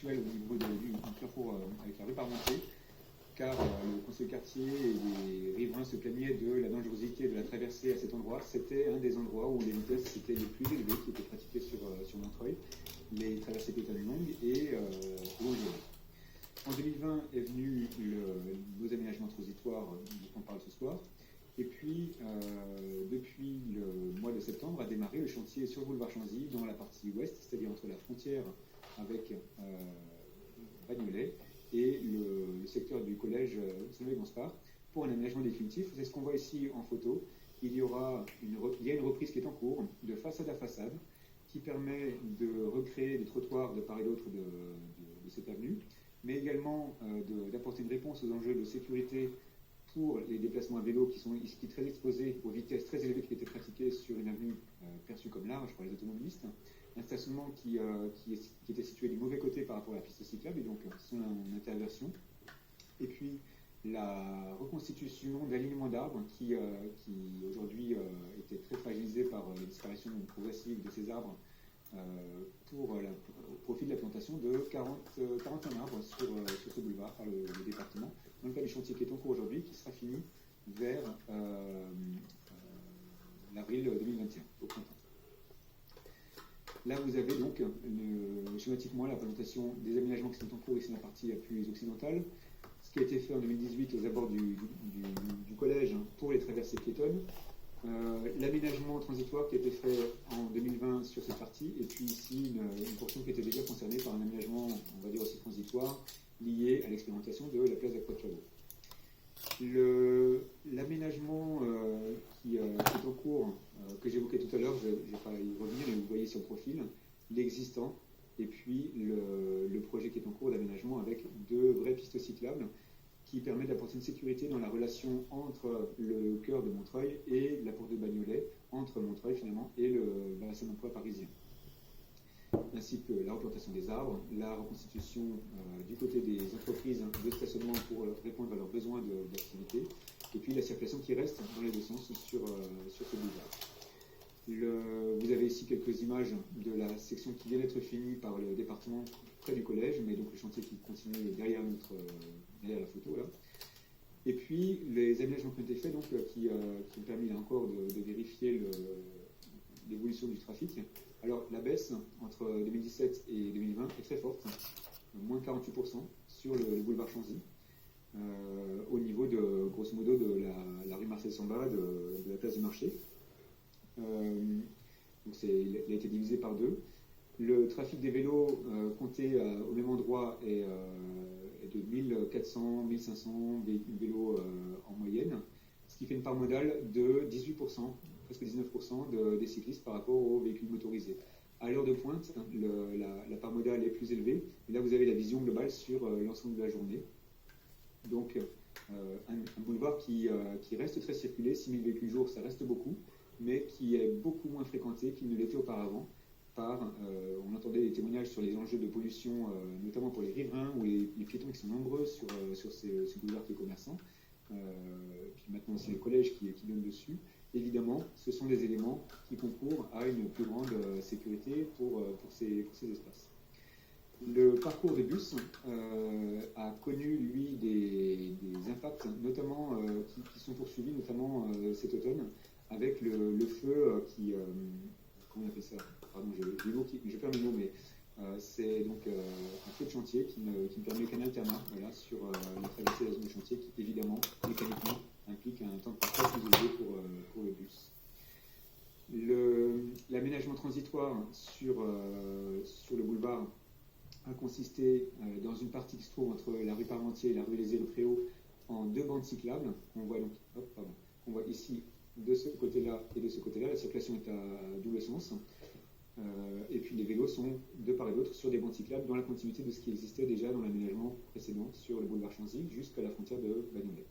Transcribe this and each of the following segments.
conflictuel au niveau du carrefour avec la rue Parmentier, car le conseil de quartier et les riverains se plaignaient de la dangerosité de la traversée à cet endroit. C'était un des endroits où les vitesses étaient les plus élevées qui étaient pratiquées sur Montreuil, les traversées piétonnes longues et longées. En 2020 est venu nos aménagements transitoires dont on parle ce soir. Et puis, depuis le mois de septembre, a démarré le chantier sur boulevard Chanzy dans la partie ouest, c'est-à-dire entre la frontière avec Bagnolet et le secteur du collège Saint-Louis-Gonspard, pour un aménagement définitif. C'est ce qu'on voit ici en photo. Il y a une reprise qui est en cours, de façade à façade, qui permet de recréer des trottoirs de part et d'autre de cette avenue, mais également d'apporter une réponse aux enjeux de sécurité pour les déplacements à vélo qui sont ici très exposés aux vitesses très élevées qui étaient pratiquées sur une avenue perçue comme large par les automobilistes. Un stationnement qui était situé du mauvais côté par rapport à la piste cyclable et donc son interversion. Et puis la reconstitution d'alignements d'arbres qui aujourd'hui était très fragilisé par la disparition progressive de ces arbres au profit de la plantation de 41 arbres sur ce boulevard par le département, dans le cas du chantier qui est en cours aujourd'hui, qui sera fini vers l'avril 2021, au printemps. Là, vous avez donc schématiquement la présentation des aménagements qui sont en cours ici dans la partie la plus occidentale, ce qui a été fait en 2018 aux abords du collège pour les traversées piétonnes, l'aménagement transitoire qui a été fait en 2020 sur cette partie, et puis ici une portion qui était déjà concernée par un aménagement, on va dire aussi transitoire, lié à l'expérimentation de la place d'Acroix de Chabot. L'aménagement qui est en cours, que j'évoquais tout à l'heure, je ne vais pas y revenir, mais vous voyez sur le profil, l'existant, et puis le projet qui est en cours d'aménagement avec 2 vraies pistes cyclables, qui permet d'apporter une sécurité dans la relation entre le cœur de Montreuil et la porte de Bagnolet, entre Montreuil finalement et le bassin d'emploi parisien. Ainsi que la replantation des arbres, la reconstitution du côté des entreprises de stationnement pour répondre à leurs besoins d'activité, et puis la circulation qui reste dans les 2 sens sur ce boulevard. Vous avez ici quelques images de la section qui vient d'être finie par le département près du collège, mais donc le chantier qui continue derrière la photo là. Et puis les aménagements qui ont été faits, donc, qui ont permis là encore de vérifier l'évolution du trafic. Alors la baisse entre 2017 et 2020 est très forte, moins 48% sur le boulevard Chanzy, au niveau de, grosso modo, de la rue Marcel-Samba, de la place du marché. Donc il a été divisé par 2. Le trafic des vélos compté au même endroit est de 1400, 1500 vélos en moyenne, ce qui fait une part modale de 18%, presque 19% des cyclistes par rapport aux véhicules motorisés. À l'heure de pointe, la part modale est plus élevée, et là vous avez la vision globale sur l'ensemble de la journée. Donc un boulevard qui reste très circulé, 6000 véhicules jour, ça reste beaucoup, mais qui est beaucoup moins fréquenté qu'il ne l'était auparavant. On entendait des témoignages sur les enjeux de pollution, notamment pour les riverains ou les piétons qui sont nombreux sur ce boulevard qui est commerçant. Puis maintenant aussi les collèges qui donnent dessus. Évidemment, ce sont des éléments qui concourent à une plus grande sécurité pour ces espaces. Le parcours de bus a connu, lui, des impacts, notamment qui sont poursuivis, notamment cet automne, avec le feu qui... comment on appelle ça? Pardon, je perds mes mots, mais c'est donc un feu de chantier qui ne permet qu'un alternat sur la traversée de la zone de chantier qui, évidemment, mécaniquement, implique un temps de parcours plus élevé pour le bus. L'aménagement transitoire sur le boulevard a consisté dans une partie qui se trouve entre la rue Parmentier et la rue Les Préaux en 2 bandes cyclables. On voit ici de ce côté-là et de ce côté-là. La circulation est à double sens. Et puis les vélos sont de part et d'autre sur des bandes cyclables dans la continuité de ce qui existait déjà dans l'aménagement précédent sur le boulevard Chanzy jusqu'à la frontière de Bagnolet.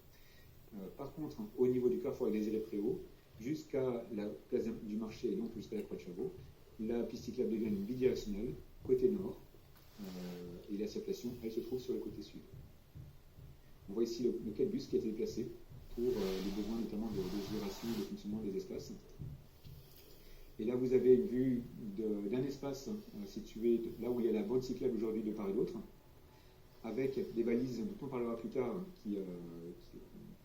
Par contre, au niveau du carrefour et des Préaux, jusqu'à la place du marché et donc jusqu'à la Croix de Chabot, la piste cyclable devient une bidirectionnelle côté nord et la circulation, elle se trouve sur le côté sud. On voit ici le quai de bus qui a été déplacé pour les besoins notamment de génération et de fonctionnement des espaces. Et là, vous avez une vue d'un espace espace situé là où il y a la bande cyclable aujourd'hui de part et d'autre, avec des balises dont on parlera plus tard qui n'ont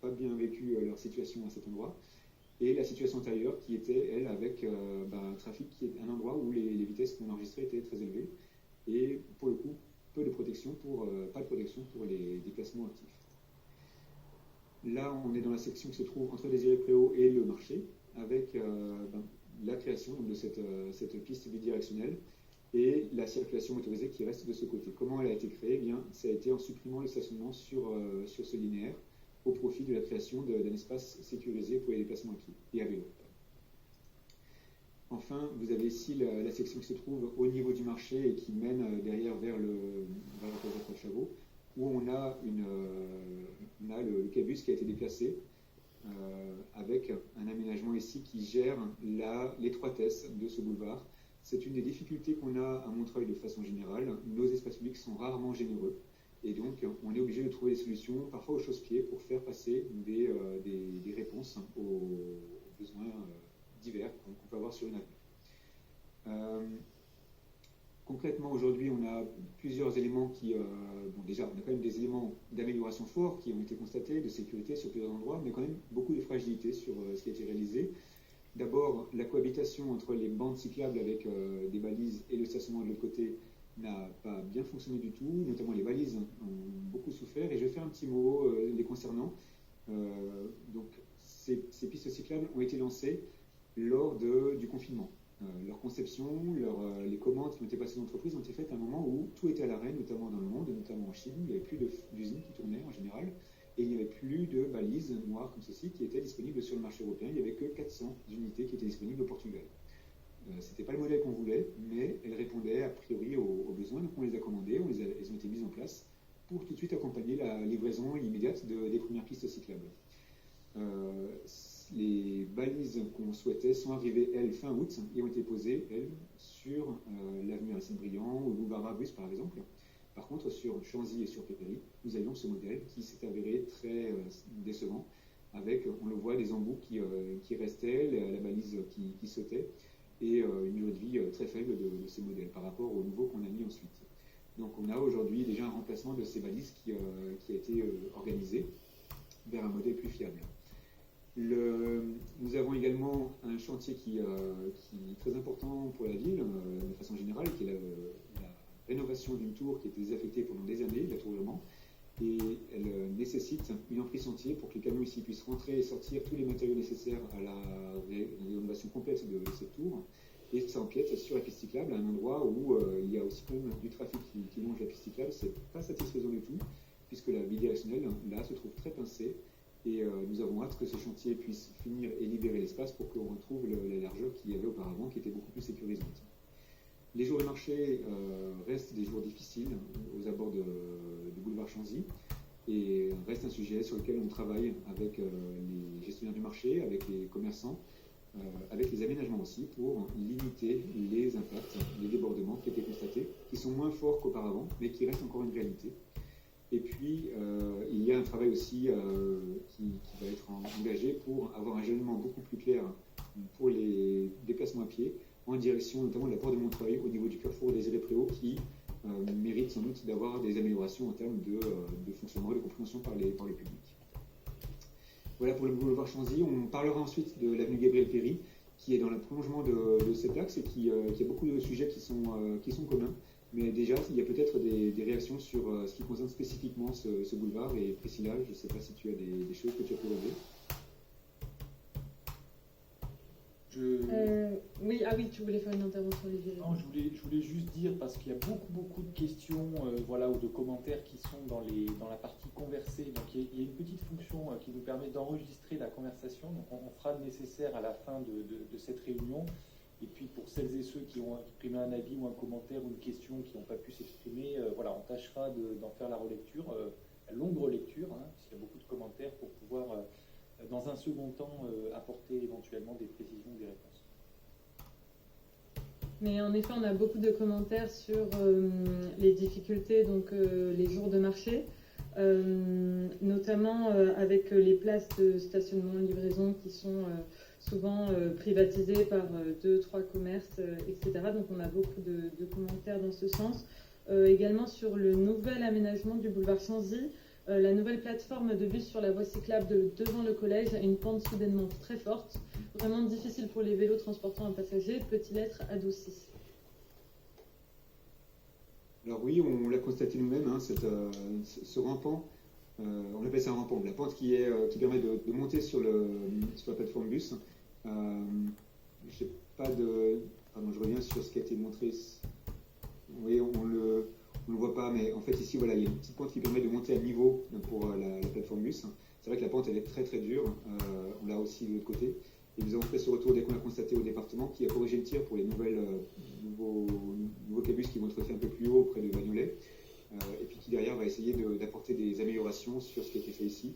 pas bien vécu leur situation à cet endroit, et la situation antérieure qui était, elle, avec un trafic qui est un endroit où les vitesses qu'on enregistrait étaient très élevées, et pour le coup, pas de protection pour les déplacements actifs. Là, on est dans la section qui se trouve entre Désiré-Préau et le marché, avec la création de cette piste bidirectionnelle et la circulation motorisée qui reste de ce côté. Comment elle a été créée? Eh bien, ça a été en supprimant le stationnement sur ce linéaire au profit de la création d'un espace sécurisé pour les déplacements à pied et à vélo. Enfin, vous avez ici la section qui se trouve au niveau du marché et qui mène derrière vers la place de Chavaux, où on a le cabus qui a été déplacé avec un aménagement ici qui gère l'étroitesse de ce boulevard. C'est une des difficultés qu'on a à Montreuil de façon générale. Nos espaces publics sont rarement généreux et donc on est obligé de trouver des solutions, parfois au chausse-pied, pour faire passer des réponses aux besoins divers qu'on peut avoir sur une avenue. Concrètement, aujourd'hui, on a plusieurs éléments déjà, on a quand même des éléments d'amélioration forts qui ont été constatés, de sécurité sur plusieurs endroits, mais quand même beaucoup de fragilité sur ce qui a été réalisé. D'abord, la cohabitation entre les bandes cyclables avec des balises et le stationnement de l'autre côté n'a pas bien fonctionné du tout, notamment les balises ont beaucoup souffert, et je vais faire un petit mot les concernant. Donc, ces pistes cyclables ont été lancées lors du confinement. Leur conception, les commandes qui ont été passées aux entreprises ont été faites à un moment où tout était à l'arrêt, notamment dans le monde, notamment en Chine. Il n'y avait plus d'usines qui tournaient en général, et il n'y avait plus de balises noires comme ceci qui étaient disponibles sur le marché européen. Il n'y avait que 400 unités qui étaient disponibles au Portugal. Ce n'était pas le modèle qu'on voulait, mais elles répondaient a priori aux besoins, donc on les a commandées, elles ont été mises en place pour tout de suite accompagner la livraison immédiate des premières pistes cyclables. Les balises qu'on souhaitait sont arrivées, elles, fin août, et ont été posées, elles, sur l'avenue Alcine-Briand ou le boulevard Barbus, par exemple. Par contre, sur Chanzy et sur Pépéry, nous avions ce modèle qui s'est avéré très décevant, avec, on le voit, des embouts qui restaient, la balise qui sautait, et une durée de vie très faible de ces modèles par rapport aux nouveaux qu'on a mis ensuite. Donc on a aujourd'hui déjà un remplacement de ces balises qui a été organisé vers un modèle plus fiable. Nous avons également un chantier qui est très important pour la ville, de façon générale, qui est la rénovation d'une tour qui a été désaffectée pendant des années, la tour Le Mans, et elle nécessite une emprise entier pour que les camions ici puissent rentrer et sortir tous les matériaux nécessaires à la rénovation complète de cette tour. Et ça empiète sur la piste cyclable à un endroit où il y a aussi quand même du trafic qui longe la piste cyclable. C'est pas satisfaisant du tout, puisque la bidirectionnelle, là, se trouve très pincée. Et nous avons hâte que ce chantier puisse finir et libérer l'espace pour qu'on retrouve la largeur qu'il y avait auparavant, qui était beaucoup plus sécurisante. Les jours de marché restent des jours difficiles aux abords du boulevard Chanzy, et reste un sujet sur lequel on travaille avec les gestionnaires du marché, avec les commerçants, avec les aménagements aussi, pour limiter les impacts, les débordements qui étaient constatés, qui sont moins forts qu'auparavant, mais qui restent encore une réalité. Et puis, il y a un travail aussi qui va être engagé pour avoir un jalonnement beaucoup plus clair pour les déplacements à pied, en direction notamment de la porte de Montreuil, au niveau du carrefour Désiré-Préau, qui mérite sans doute d'avoir des améliorations en termes de fonctionnement et de compréhension par le public. Voilà pour le boulevard Chanzy. On parlera ensuite de l'avenue Gabriel-Péri, qui est dans le prolongement de cet axe et qui a beaucoup de sujets qui sont communs. Mais déjà, il y a peut-être des réactions sur ce qui concerne spécifiquement ce boulevard. Et Priscilla, je ne sais pas si tu as des choses que tu as pu relever. Oui, tu voulais faire une intervention, Olivier. Non, je voulais juste dire, parce qu'il y a beaucoup de questions ou de commentaires qui sont dans la partie conversée. Donc il y a une petite fonction qui nous permet d'enregistrer la conversation. Donc on fera le nécessaire à la fin de cette réunion. Et puis pour celles et ceux qui ont exprimé un avis ou un commentaire ou une question qui n'ont pas pu s'exprimer, on tâchera d'en faire la relecture, la longue relecture, puisqu'il y a beaucoup de commentaires pour pouvoir, dans un second temps, apporter éventuellement des précisions ou des réponses. Mais en effet, on a beaucoup de commentaires sur les difficultés, donc les jours de marché, notamment avec les places de stationnement livraison qui sont souvent privatisés par 2-3 commerces, etc. Donc on a beaucoup de commentaires dans ce sens. Également sur le nouvel aménagement du boulevard Chanzy, la nouvelle plateforme de bus sur la voie cyclable devant le collège a une pente soudainement très forte, vraiment difficile pour les vélos transportant un passager. Peut-il être adouci? Alors oui, on l'a constaté nous-mêmes, hein, ce rampant, on appelle ça un rampant, la pente qui permet de monter sur la plateforme bus. J'ai pas de... Pardon, je reviens sur ce qui a été montré. Oui, on le voit pas, mais en fait ici, voilà, il y a une petite pente qui permet de monter à niveau pour la plateforme bus. C'est vrai que la pente, elle est très très dure, on l'a aussi de l'autre côté. Et nous avons fait ce retour dès qu'on l'a constaté au département, qui a corrigé le tir pour les nouveaux cabus qui vont être faits un peu plus haut près de Bagnolet, et puis qui derrière va essayer d'apporter des améliorations sur ce qui a été fait ici.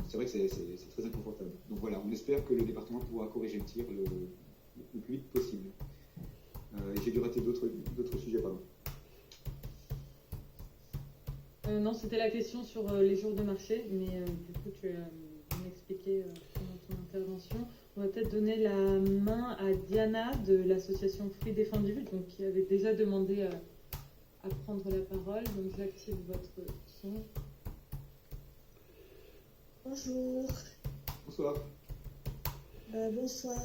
C'est vrai que c'est très inconfortable. Donc voilà, on espère que le département pourra corriger le tir le plus vite possible. Et j'ai dû rater d'autres sujets, pardon. Non, c'était la question sur les jours de marché, mais du coup tu as bien expliqué pendant ton intervention. On va peut-être donner la main à Diana de l'association Fruits Défendus, donc qui avait déjà demandé à prendre la parole. Donc j'active votre son. Bonjour. Bonsoir. Bonsoir.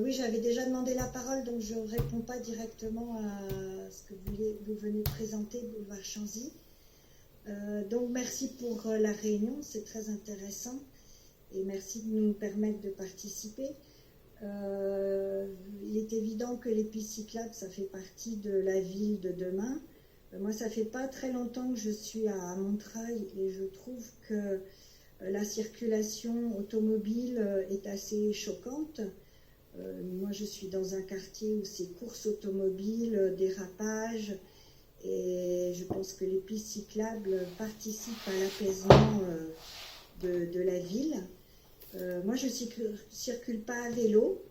Oui, j'avais déjà demandé la parole, donc je ne réponds pas directement à ce que vous venez de présenter, Boulevard Chanzy. Donc merci pour la réunion, c'est très intéressant et merci de nous permettre de participer. Il est évident que les pistes cyclables, ça fait partie de la ville de demain. Moi, ça fait pas très longtemps que je suis à Montreuil et je trouve que la circulation automobile est assez choquante. Moi, je suis dans un quartier où c'est course automobile, dérapage, et je pense que les pistes cyclables participent à l'apaisement de la ville. Moi, je circule pas à vélo,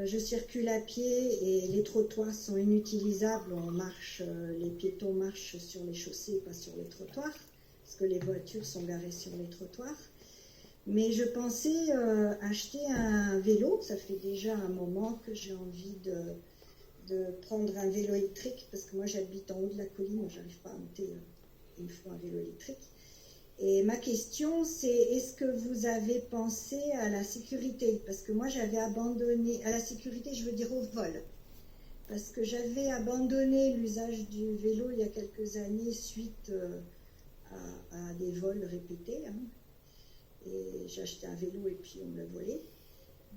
je circule à pied et les trottoirs sont inutilisables. Les piétons marchent sur les chaussées, pas sur les trottoirs, parce que les voitures sont garées sur les trottoirs. Mais je pensais acheter un vélo. Ça fait déjà un moment que j'ai envie de prendre un vélo électrique, parce que moi j'habite en haut de la colline, je n'arrive pas à monter, il me faut un vélo électrique. Et ma question c'est, est-ce que vous avez pensé à la sécurité? Parce que moi j'avais abandonné, à la sécurité je veux dire au vol, parce que j'avais abandonné l'usage du vélo il y a quelques années suite à des vols répétés, hein. Et j'ai acheté un vélo et puis on me l'a volé.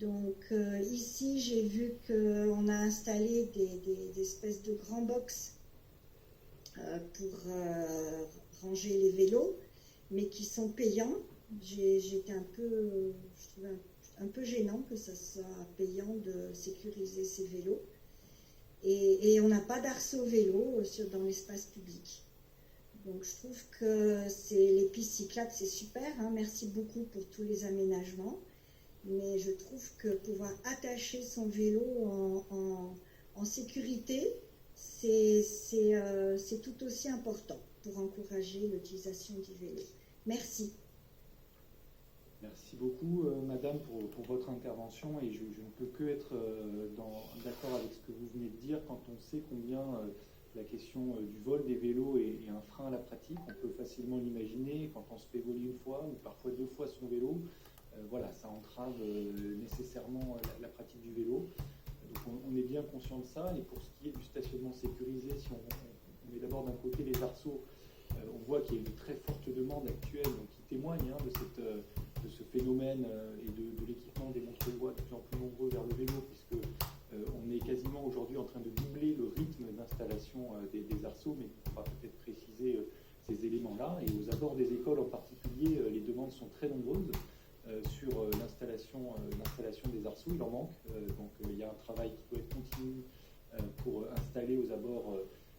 Donc ici, j'ai vu qu'on a installé des espèces de grands box pour ranger les vélos, mais qui sont payants. J'étais je trouvais un peu gênant que ça soit payant de sécuriser ces vélos. Et on n'a pas d'arceau vélo dans l'espace public. Donc je trouve que les pistes cyclables, c'est super, hein. Merci beaucoup pour tous les aménagements. Mais je trouve que pouvoir attacher son vélo en sécurité, c'est tout aussi important pour encourager l'utilisation du vélo. Merci. Merci beaucoup, Madame, pour votre intervention. Et je ne peux que être d'accord avec ce que vous venez de dire quand on sait combien la question du vol des vélos est un frein à la pratique. On peut facilement l'imaginer quand on se fait voler une fois ou parfois 2 fois son vélo. Voilà, ça entrave nécessairement la pratique du vélo. Donc on est bien conscient de ça. Et pour ce qui est du stationnement sécurisé, si on met d'abord d'un côté les arceaux, on voit qu'il y a une très forte demande actuelle donc, qui témoigne de ce phénomène et de l'équipement des montres de voies de plus en plus nombreux vers le vélo, puisque on est quasiment aujourd'hui en train de doubler le rythme d'installation des arceaux, mais on pourra peut-être préciser ces éléments-là. Et aux abords des écoles en particulier, les demandes sont très nombreuses. Sur l'installation des arceaux, il en manque, donc il y a un travail qui doit être continu pour installer aux abords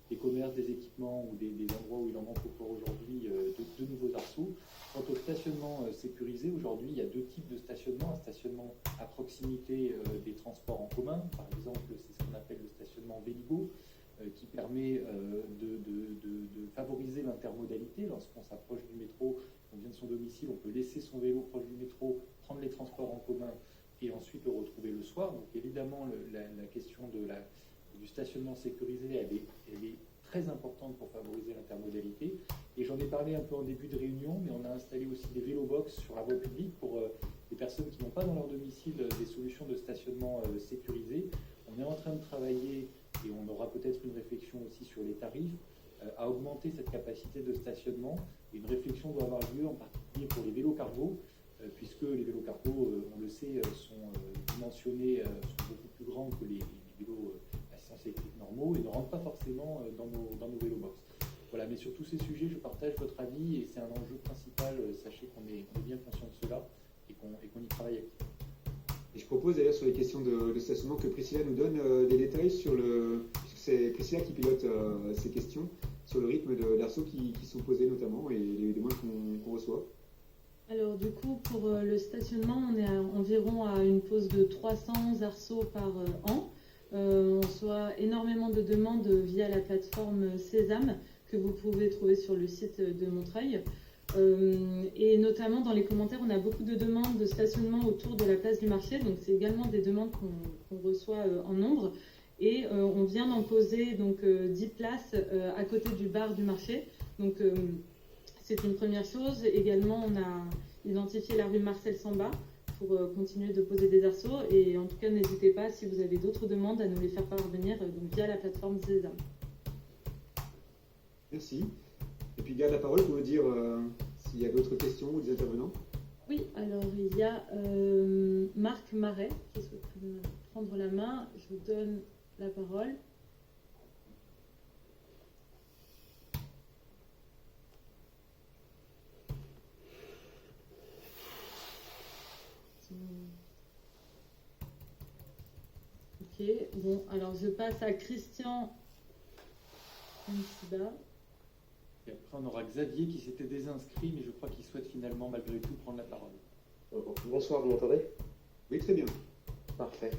des commerces, des équipements ou des endroits où il en manque encore aujourd'hui de nouveaux arceaux. Quant au stationnement sécurisé, aujourd'hui il y a 2 types de stationnement, un stationnement à proximité des transports en commun, par exemple c'est ce qu'on appelle le stationnement Véligo, qui permet de favoriser l'intermodalité lorsqu'on s'approche du métro on vient de son domicile, on peut laisser son vélo proche du métro, prendre les transports en commun et ensuite le retrouver le soir. Donc évidemment, la question du stationnement sécurisé, elle est très importante pour favoriser l'intermodalité. Et j'en ai parlé un peu en début de réunion, mais on a installé aussi des vélo-box sur la voie publique pour les personnes qui n'ont pas dans leur domicile des solutions de stationnement sécurisées. On est en train de travailler, et on aura peut-être une réflexion aussi sur les tarifs, à augmenter cette capacité de stationnement. Et une réflexion doit avoir lieu en particulier pour les vélos cargo, puisque les vélos cargo, on le sait, sont dimensionnés, sont beaucoup plus grands que les vélos assistance électrique normaux et ne rentrent pas forcément dans nos vélo-box. Voilà, mais sur tous ces sujets, je partage votre avis et c'est un enjeu principal. Sachez qu'on est bien conscient de cela et qu'on y travaille activement. Et je propose d'ailleurs sur les questions de stationnement que Priscilla nous donne des détails sur puisque c'est Priscilla qui pilote ces questions, sur le rythme d'arceaux qui sont posés notamment et les demandes qu'on reçoit. Alors du coup, pour le stationnement, on est environ à une pause de 300 arceaux par an. On reçoit énormément de demandes via la plateforme Sésame que vous pouvez trouver sur le site de Montreuil. Et notamment dans les commentaires, on a beaucoup de demandes de stationnement autour de la place du marché. Donc c'est également des demandes qu'on reçoit en nombre. Et on vient d'en poser donc 10 places à côté du bar du marché. Donc c'est une première chose. Également, on a identifié la rue Marcel Samba pour continuer de poser des arceaux. Et en tout cas, n'hésitez pas, si vous avez d'autres demandes, à nous les faire parvenir donc, via la plateforme Sésame. Merci. Et puis, garde la parole pour me dire s'il y a d'autres questions ou des intervenants. Oui, alors il y a Marc Marais qui souhaite prendre la main. Je vous donne la parole. Ok, bon, alors je passe à Christian Ansiba. Et après, on aura Xavier qui s'était désinscrit, mais je crois qu'il souhaite finalement, malgré tout, prendre la parole. Bonsoir, vous m'entendez? Oui, très bien. Parfait.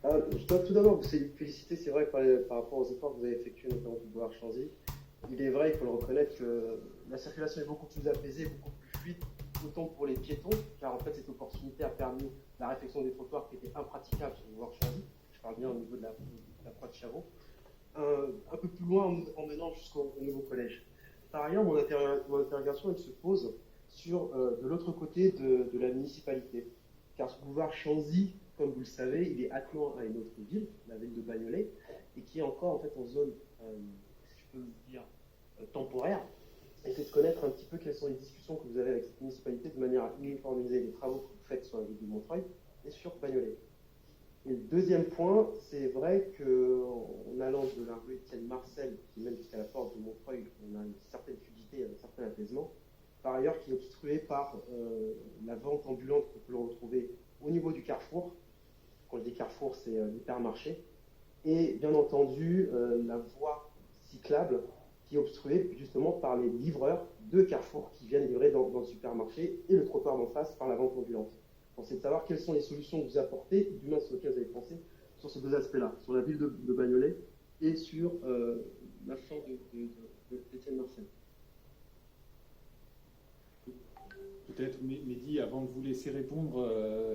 Je dois tout d'abord vous féliciter, c'est vrai, par rapport aux efforts que vous avez effectués, notamment pour boulevard Chanzy. Il est vrai, il faut le reconnaître, que la circulation est beaucoup plus apaisée, beaucoup plus fluide, autant pour les piétons, car en fait, cette opportunité a permis la réfection des trottoirs qui étaient impraticables sur le boulevard Chanzy. Je parle bien au niveau de la croix de Chavaux. Un peu plus loin, en menant jusqu'au nouveau collège. Par ailleurs, mon interrogation elle se pose sur de l'autre côté de la municipalité. Car ce boulevard Chanzy, comme vous le savez, il est attenant à une autre ville, la ville de Bagnolet, et qui est encore en fait en zone, si je peux le dire, temporaire. Et c'est de connaître un petit peu quelles sont les discussions que vous avez avec cette municipalité de manière à uniformiser les travaux que vous faites sur la ville de Montreuil et sur Bagnolet. Et le deuxième point, c'est vrai qu'en allant de la rue Étienne Marcel, qui mène jusqu'à la porte de Montreuil, on a une certaine fluidité, un certain apaisement. Par ailleurs, qui est obstrué par la vente ambulante qu'on peut le retrouver au niveau du carrefour. Quand je dis carrefour, c'est l'hypermarché. Et bien entendu, la voie cyclable qui est obstruée justement par les livreurs de carrefour qui viennent livrer dans le supermarché et le trottoir d'en face par la vente ambulante. C'est de savoir quelles sont les solutions que vous apportez, du moins sur lesquelles vous avez pensé, sur ces deux aspects-là, sur la ville de Bagnolet et sur l'action d'Étienne Marcel. Peut-être, Mehdi, avant de vous laisser répondre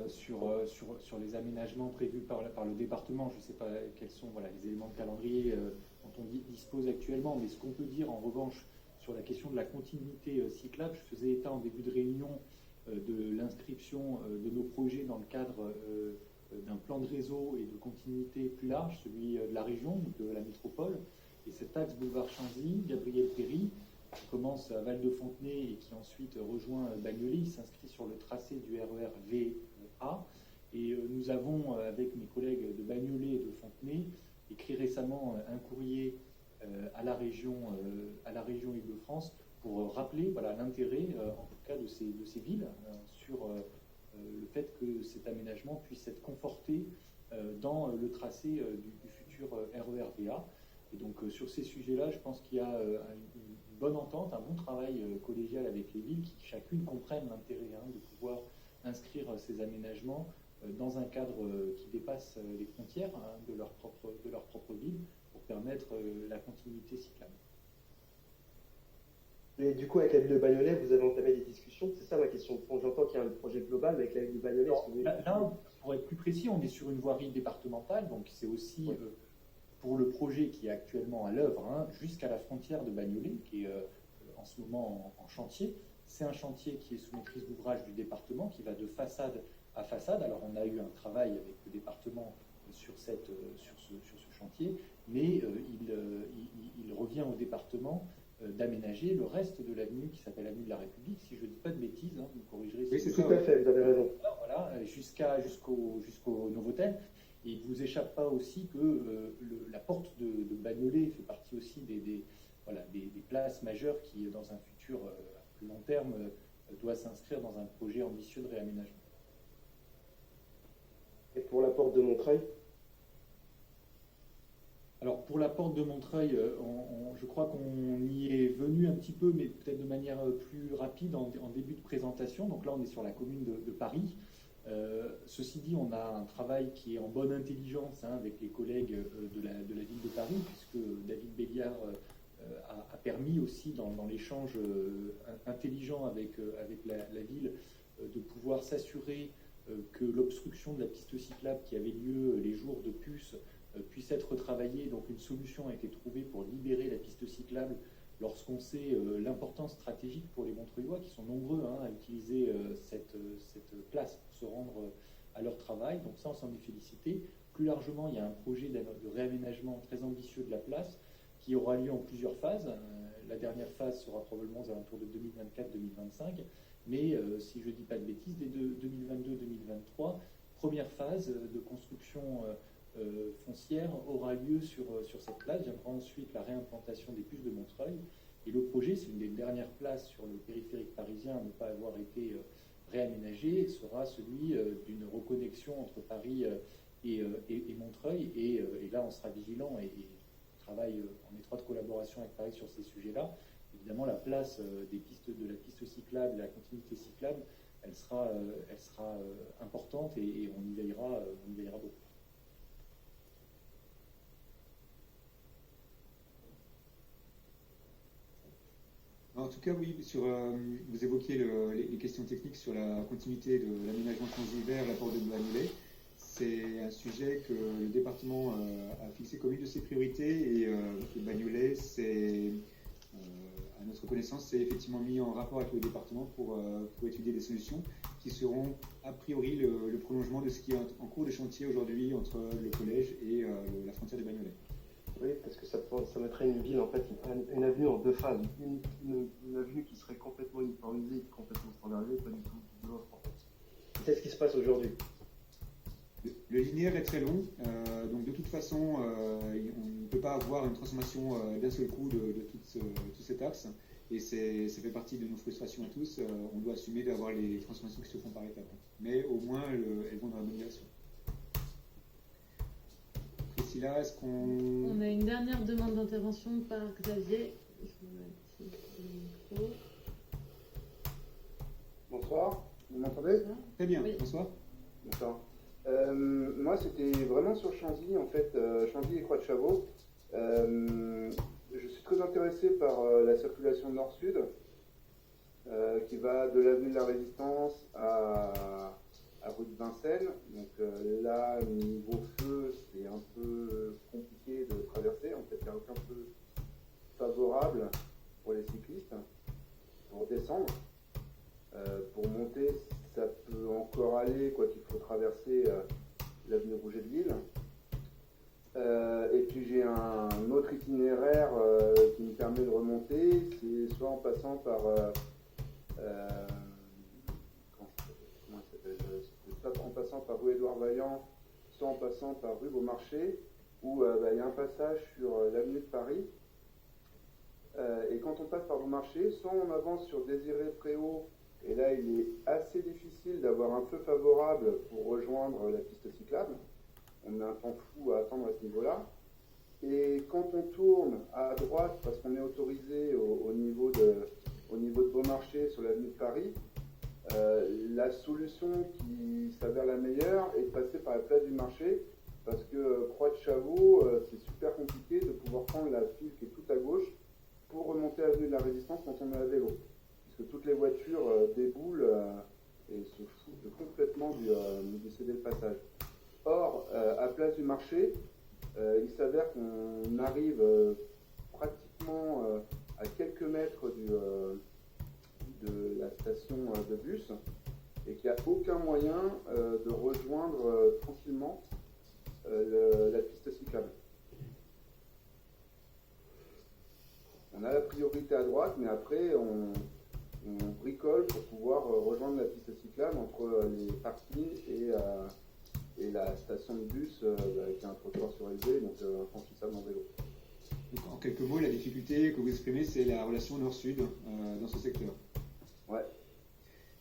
sur les aménagements prévus par le département, je ne sais pas quels sont les éléments de calendrier dont on dispose actuellement, mais ce qu'on peut dire en revanche sur la question de la continuité cyclable, je faisais état en début de réunion de l'inscription de nos projets dans le cadre d'un plan de réseau et de continuité plus large, celui de la région, de la métropole. Et cet axe boulevard Chanzy, Gabriel Péry, qui commence à Val-de-Fontenay et qui ensuite rejoint Bagnolet, il s'inscrit sur le tracé du RER VA. Et nous avons, avec mes collègues de Bagnolet et de Fontenay, écrit récemment un courrier à la région Île-de-France pour rappeler l'intérêt, en tout cas, de ces villes sur le fait que cet aménagement puisse être conforté dans le tracé du futur RER-VA. Et donc, sur ces sujets-là, je pense qu'il y a une bonne entente, un bon travail collégial avec les villes qui chacune comprennent l'intérêt de pouvoir inscrire ces aménagements dans un cadre qui dépasse les frontières de leur propre ville pour permettre la continuité cyclable. Et du coup, avec la ville de Bagnolet, vous avez entamé des discussions. C'est ça ma question. Bon, j'entends qu'il y a un projet global, mais avec la ville de Bagnolet, est-ce que vous... Là, pour être plus précis, on est sur une voirie départementale, donc c'est aussi pour le projet qui est actuellement à l'œuvre, hein, jusqu'à la frontière de Bagnolet, qui est en ce moment en chantier. C'est un chantier qui est sous maîtrise d'ouvrage du département, qui va de façade à façade. Alors, on a eu un travail avec le département sur ce chantier, mais il revient au département d'aménager le reste de l'avenue qui s'appelle Avenue de la République, si je ne dis pas de bêtises, hein, vous me corrigerez. Oui, c'est tout à fait, vous avez raison. Voilà, jusqu'au Novotel. Et il ne vous échappe pas aussi que la porte de Bagnolet fait partie aussi des places majeures qui, dans un futur à plus long terme, doit s'inscrire dans un projet ambitieux de réaménagement. Et pour la porte de Montreuil? Alors pour la porte de Montreuil, je crois qu'on y est venu un petit peu, mais peut-être de manière plus rapide en début de présentation. Donc là, on est sur la commune de Paris. Ceci dit, on a un travail qui est en bonne intelligence avec les collègues de la ville de Paris, puisque David Béliard a permis aussi dans l'échange intelligent avec la ville de pouvoir s'assurer que l'obstruction de la piste cyclable qui avait lieu les jours de puce puisse être retravaillée. Donc une solution a été trouvée pour libérer la piste cyclable lorsqu'on sait l'importance stratégique pour les Montreuillois qui sont nombreux à utiliser cette place pour se rendre à leur travail. Donc ça, on s'en est félicité. Plus largement, il y a un projet de réaménagement très ambitieux de la place qui aura lieu en plusieurs phases. La dernière phase sera probablement aux alentours de 2024-2025, mais si je ne dis pas de bêtises, dès 2022-2023, première phase de construction foncière aura lieu sur cette place. Viendra ensuite la réimplantation des puces de Montreuil. Et le projet, c'est une des dernières places sur le périphérique parisien à ne pas avoir été réaménagée, sera celui d'une reconnexion entre Paris et Montreuil. Et là, on sera vigilant et travaille en étroite collaboration avec Paris sur ces sujets-là. Évidemment, la place de la piste cyclable, de la continuité cyclable, elle sera importante et on y veillera beaucoup. En tout cas, oui, vous évoquiez les questions techniques sur la continuité de l'aménagement transhiver, la porte de Bagnolet. C'est un sujet que le département a fixé comme une de ses priorités et Bagnolet, à notre connaissance, c'est effectivement mis en rapport avec le département pour étudier des solutions qui seront a priori le prolongement de ce qui est en cours de chantier aujourd'hui entre le collège et la frontière de Bagnolet. Oui, parce que ça mettrait une ville, en fait, une avenue en deux phases. Une avenue qui serait complètement uniformisée, complètement standardisée, pas du tout de l'autre, en fait. C'est ce qui se passe aujourd'hui. Le linéaire est très long, donc de toute façon, on ne peut pas avoir une transformation d'un seul coup de tout cet axe, et ça fait partie de nos frustrations à tous. On doit assumer d'avoir les transformations qui se font par étapes, mais au moins elles vont dans la bonne direction. Priscilla, est-ce qu'on... On a une dernière demande d'intervention par Xavier. Il faut mettre le micro. Bonsoir, vous m'entendez? Très bien, oui. Bonsoir. Bonsoir. Moi, c'était vraiment sur Chanzy, en fait, Chanzy et Croix-de-Chavaux. Je suis très intéressé par la circulation nord-sud, qui va de l'avenue de la Résistance à rue de Vincennes. Donc là, niveau feu, c'est un peu compliqué de traverser. En fait, il n'y a aucun feu favorable pour les cyclistes pour descendre. Pour monter, ça peut encore aller, quoi qu'il faut traverser l'avenue Rouget de Lille. Et puis j'ai un autre itinéraire qui me permet de remonter, c'est soit en passant par soit en passant par rue Édouard Vaillant, soit en passant par rue Beaumarchais, où il y a un passage sur l'avenue de Paris. Et quand on passe par Beaumarchais, soit on avance sur Désiré-Préau, et là il est assez difficile d'avoir un feu favorable pour rejoindre la piste cyclable. On a un temps fou à attendre à ce niveau-là. Et quand on tourne à droite, parce qu'on est autorisé au niveau de Beaumarchais sur l'avenue de Paris, la solution qui s'avère la meilleure est de passer par la place du marché, parce que Croix-de-Chavaux, c'est super compliqué de pouvoir prendre la file qui est tout à gauche pour remonter avenue de la Résistance quand on est à vélo. Parce que toutes les voitures déboulent et se foutent complètement du céder le passage. Or, à Place du Marché, il s'avère qu'on arrive pratiquement à quelques mètres de la station de bus et qu'il n'y a aucun moyen de rejoindre tranquillement la piste cyclable. On a la priorité à droite, mais après on bricole pour pouvoir rejoindre la piste cyclable entre les parkings et la station de bus avec un trottoir surélevé, donc infranchissable en vélo. Donc, en quelques mots, la difficulté que vous exprimez, c'est la relation nord-sud dans ce secteur. Ouais.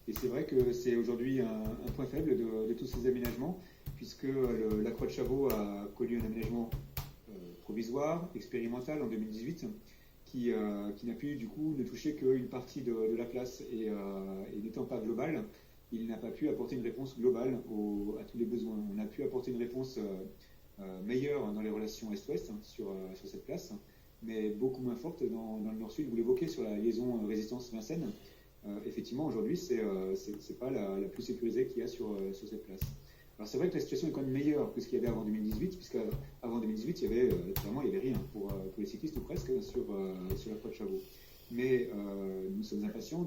Et c'est vrai que c'est aujourd'hui un point faible de tous ces aménagements, puisque la Croix de Chavaux a connu un aménagement provisoire, expérimental en 2018, qui n'a pu du coup ne toucher qu'une partie de la place et n'étant pas global, il n'a pas pu apporter une réponse globale à tous les besoins. On a pu apporter une réponse meilleure dans les relations est-ouest sur cette place, mais beaucoup moins forte dans le nord-sud. Vous l'évoquez sur la liaison Résistance-Vincennes. Effectivement, aujourd'hui, c'est pas la plus sécurisée qu'il y a sur cette place. Alors c'est vrai que la situation est quand même meilleure que ce qu'il y avait avant 2018, puisqu'avant 2018, il y avait rien pour les cyclistes ou presque sur la Croix de Chavaux. Mais nous sommes impatients